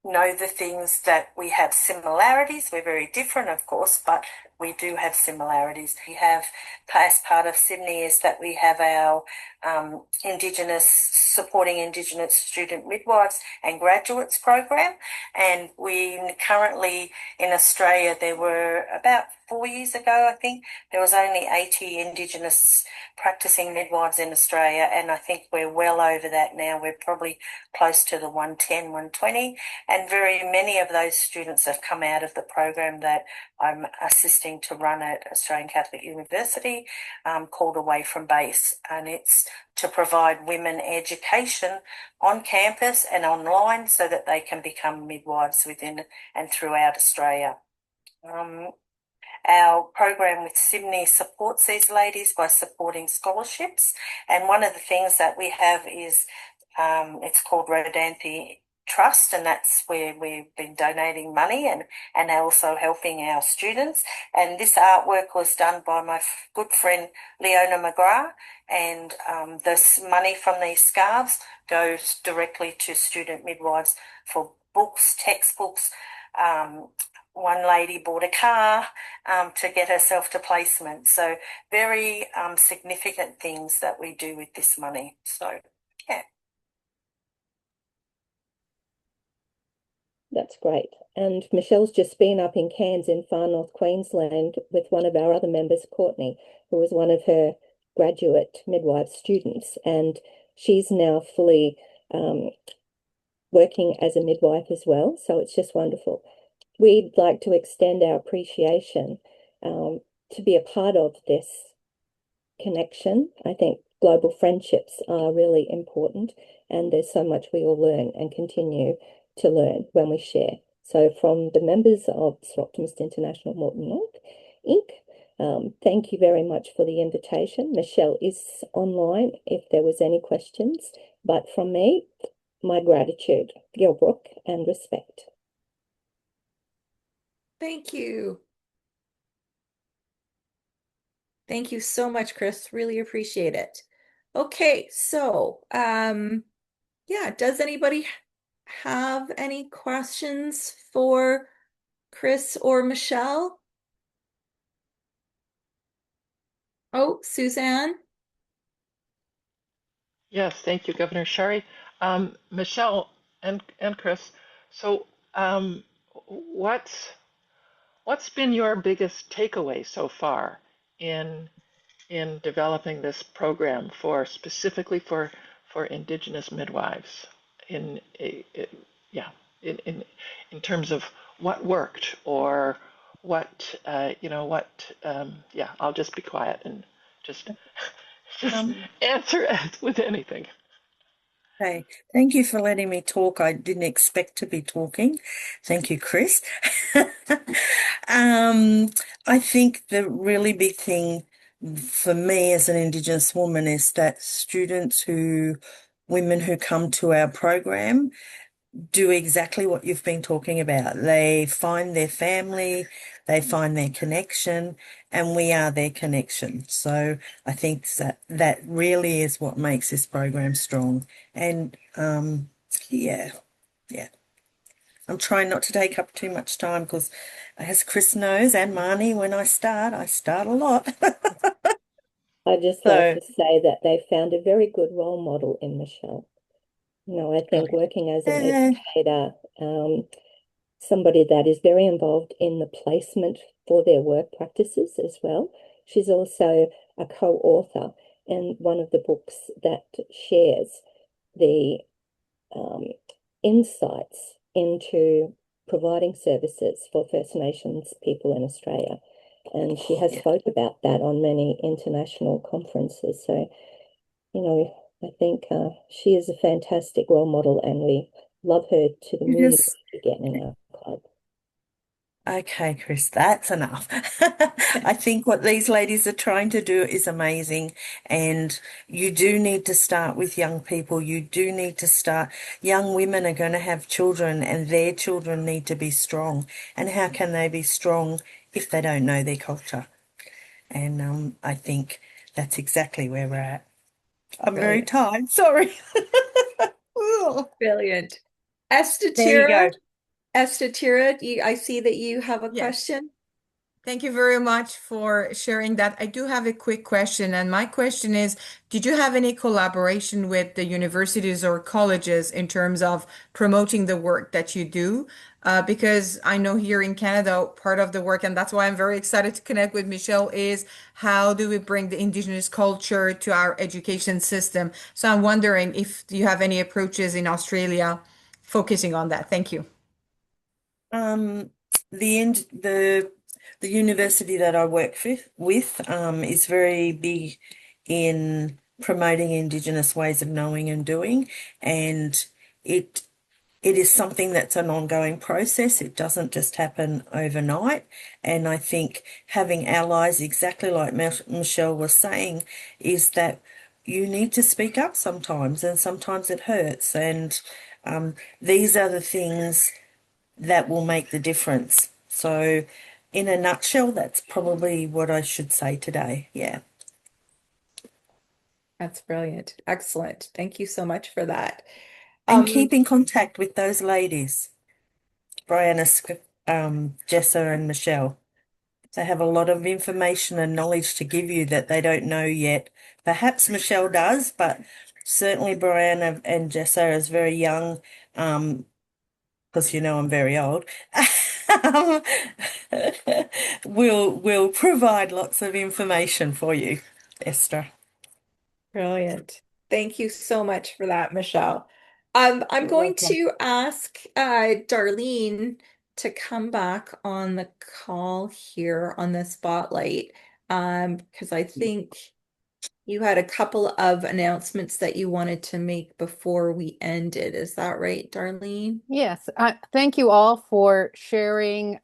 the things that we have similarities. We're very different, of course, but we do have similarities. We have, as part of Sydney, is that we have our supporting Indigenous student midwives and graduates program, and we currently in Australia, there were about 4 years ago, I think, there was only 80 Indigenous practicing midwives in Australia, and I think we're well over that now. We're probably close to the 110, 120, and very many of those students have come out of the program that I'm assisting to run at Australian Catholic University, called Away from Base, and it's to provide women education on campus and online so that they can become midwives within and throughout Australia. Our program with Sydney supports these ladies by supporting scholarships, and one of the things that we have is it's called Rodanthi Trust, and that's where we've been donating money and also helping our students. And this artwork was done by my good friend Leona McGrath, and this money from these scarves goes directly to student midwives for books, textbooks. One lady bought a car to get herself to placement. So very significant things that we do with this money. So, yeah.
That's great. And Michelle's just been up in Cairns in far north Queensland with one of our other members, Courtney, who was one of her graduate midwife students. And she's now fully working as a midwife as well. So it's just wonderful. We'd like to extend our appreciation to be a part of this connection. I think global friendships are really important, and there's so much we all learn and continue to learn when we share. So from the members of Soroptimist International Moreton North, Inc., thank you very much for the invitation. Michelle is online if there was any questions, but from me, my gratitude, Gilbrook, and respect.
Thank you. Thank you so much, Chris. Really appreciate it. Okay, so yeah, does anybody have any questions for Chris or Michelle? Oh, Suzanne?
Yes, thank you, Governor Shari. Michelle and Chris, so what's been your biggest takeaway so far in in developing this program for specifically for Indigenous midwives in yeah in terms of what worked or what what yeah, I'll just be quiet and just just answer with anything.
Hey, thank you for letting me talk. I didn't expect to be talking. Thank you, Chris. Um, I think the really big thing for me as an Indigenous woman is that women who come to our program do exactly what you've been talking about. They find their family, they find their connection, and we are their connection. So I think that really is what makes this program strong. And yeah, yeah. I'm trying not to take up too much time because, as Chris knows, and Marnie, when I start a lot.
I'd just like
So,
to say that they found a very good role model in Michelle. I think working as an
yeah,
educator, somebody that is very involved in the placement for their work practices as well. She's also a co-author in one of the books that shares the um, insights into providing services for First Nations people in Australia. And she has
yeah.
spoke about that on many international conferences. So, I think she is a fantastic role model and we love her to the
You
moon
just
again in our club.
Okay, Chris, that's enough. I think what these ladies are trying to do is amazing. And you do need to start with young people. You do need to start. Young women are going to have children, and their children need to be strong. And how can they be strong if they don't know their culture? And I think that's exactly where we're at. I'm very
Brilliant.
tired. Sorry. Ugh.
Brilliant.
There you go.
Estatira, I see that you have a
Yes.
question.
Thank you very much for sharing that. I do have a quick question, and my question is, did you have any collaboration with the universities or colleges in terms of promoting the work that you do? Because I know here in Canada, part of the work, and that's why I'm very excited to connect with Michelle, is how do we bring the Indigenous culture to our education system? So I'm wondering if you have any approaches in Australia focusing on that. Thank you.
Um, the university that I work with is very big in promoting Indigenous ways of knowing and doing, and it it is something that's an ongoing process. It doesn't just happen overnight. And I think having allies, exactly like Michelle was saying, is that you need to speak up sometimes, and sometimes it hurts. And these are the things that will make the difference. So, in a nutshell, that's probably what I should say today. Yeah.
That's brilliant. Excellent. Thank you so much for that.
And
Um,
keep in contact with those ladies, Brianna, Jessa, and Michelle. They have a lot of information and knowledge to give you that they don't know yet. Perhaps Michelle does, but certainly Brianna and Jessa is very young, because I'm very old. Will provide lots of information for you, Esther.
Brilliant. Thank you so much for that, Michelle. I'm
You're
going
welcome.
to ask Darlene to come back on the call here on the spotlight, because I think you had a couple of announcements that you wanted to make before we ended. Is that right, Darlene?
Yes, thank you all for sharing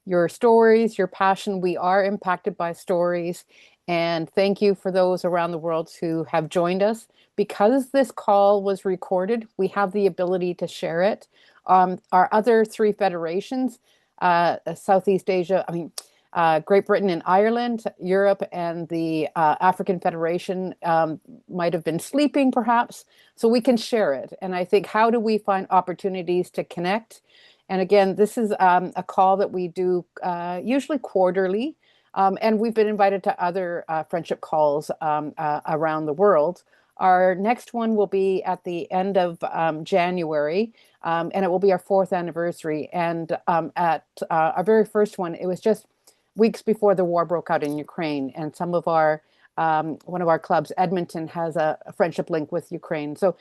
your stories, your passion. We are impacted by stories. And thank you for those around the world who have joined us. Because this call was recorded, we have the ability to share it. Our other three federations, Southeast Asia, Great Britain and Ireland, Europe, and the African Federation might have been sleeping perhaps, so we can share it. And I think, how do we find opportunities to connect? And again, this is a call that we do usually quarterly, and we've been invited to other friendship calls around the world. Our next one will be at the end of January, and it will be our fourth anniversary. And at our very first one, it was just weeks before the war broke out in Ukraine, and some of our one of our clubs, Edmonton, has a friendship link with Ukraine. So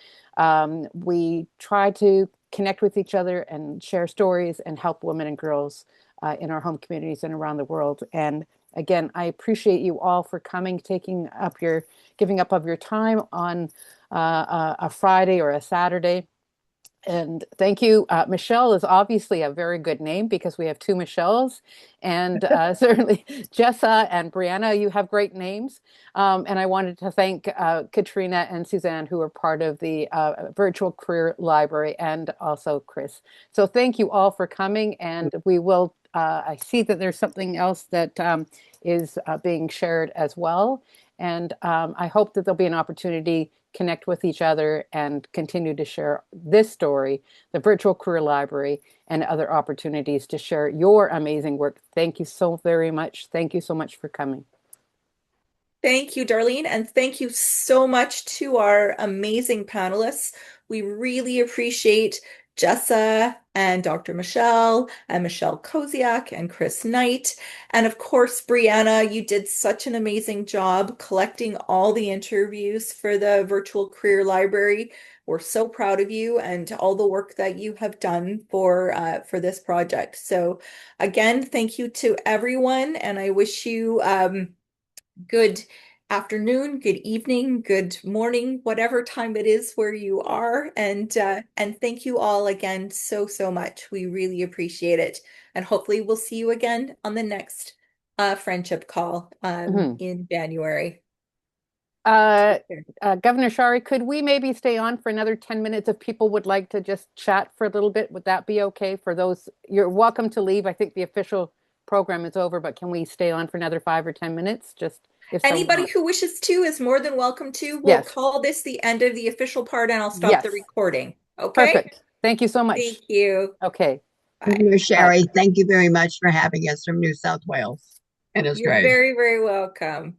we try to connect with each other and share stories and help women and girls in our home communities and around the world. And again, I appreciate you all for coming, giving up of your time on a Friday or a Saturday. And thank you. Michelle is obviously a very good name because we have two Michelles. And certainly Jessa and Brianna, you have great names. And I wanted to thank Katrina and Suzanne, who are part of the Virtual Career Library, and also Chris. So thank you all for coming. And we will, I see that there's something else that is being shared as well. And I hope that there'll be an opportunity connect with each other and continue to share this story, the Virtual Career Library, and other opportunities to share your amazing work. Thank you so very much. Thank you so much for coming.
Thank you, Darlene, and thank you so much to our amazing panelists. We really appreciate Jessa and Dr. Michelle and Michelle Koziak and Chris Knight. And of course, Brianna, you did such an amazing job collecting all the interviews for the Virtual Career Library. We're so proud of you and all the work that you have done for this project. So again, thank you to everyone, and I wish you good afternoon, good evening, good morning, whatever time it is where you are. And thank you all again so much. We really appreciate it. And hopefully we'll see you again on the next friendship call in January.
Governor Shari, could we maybe stay on for another 10 minutes if people would like to just chat for a little bit? Would that be okay for those? You're welcome to leave. I think the official program is over, but can we stay on for another 5 or 10 minutes? Just if
anybody who wishes to is more than welcome to. We'll
yes.
call this the end of the official part, and I'll stop the recording. Okay?
Perfect. Thank you so much.
Thank you.
Okay.
Governor Shari, thank you very much for having us from New South Wales. It is
You're
great.
very, very welcome.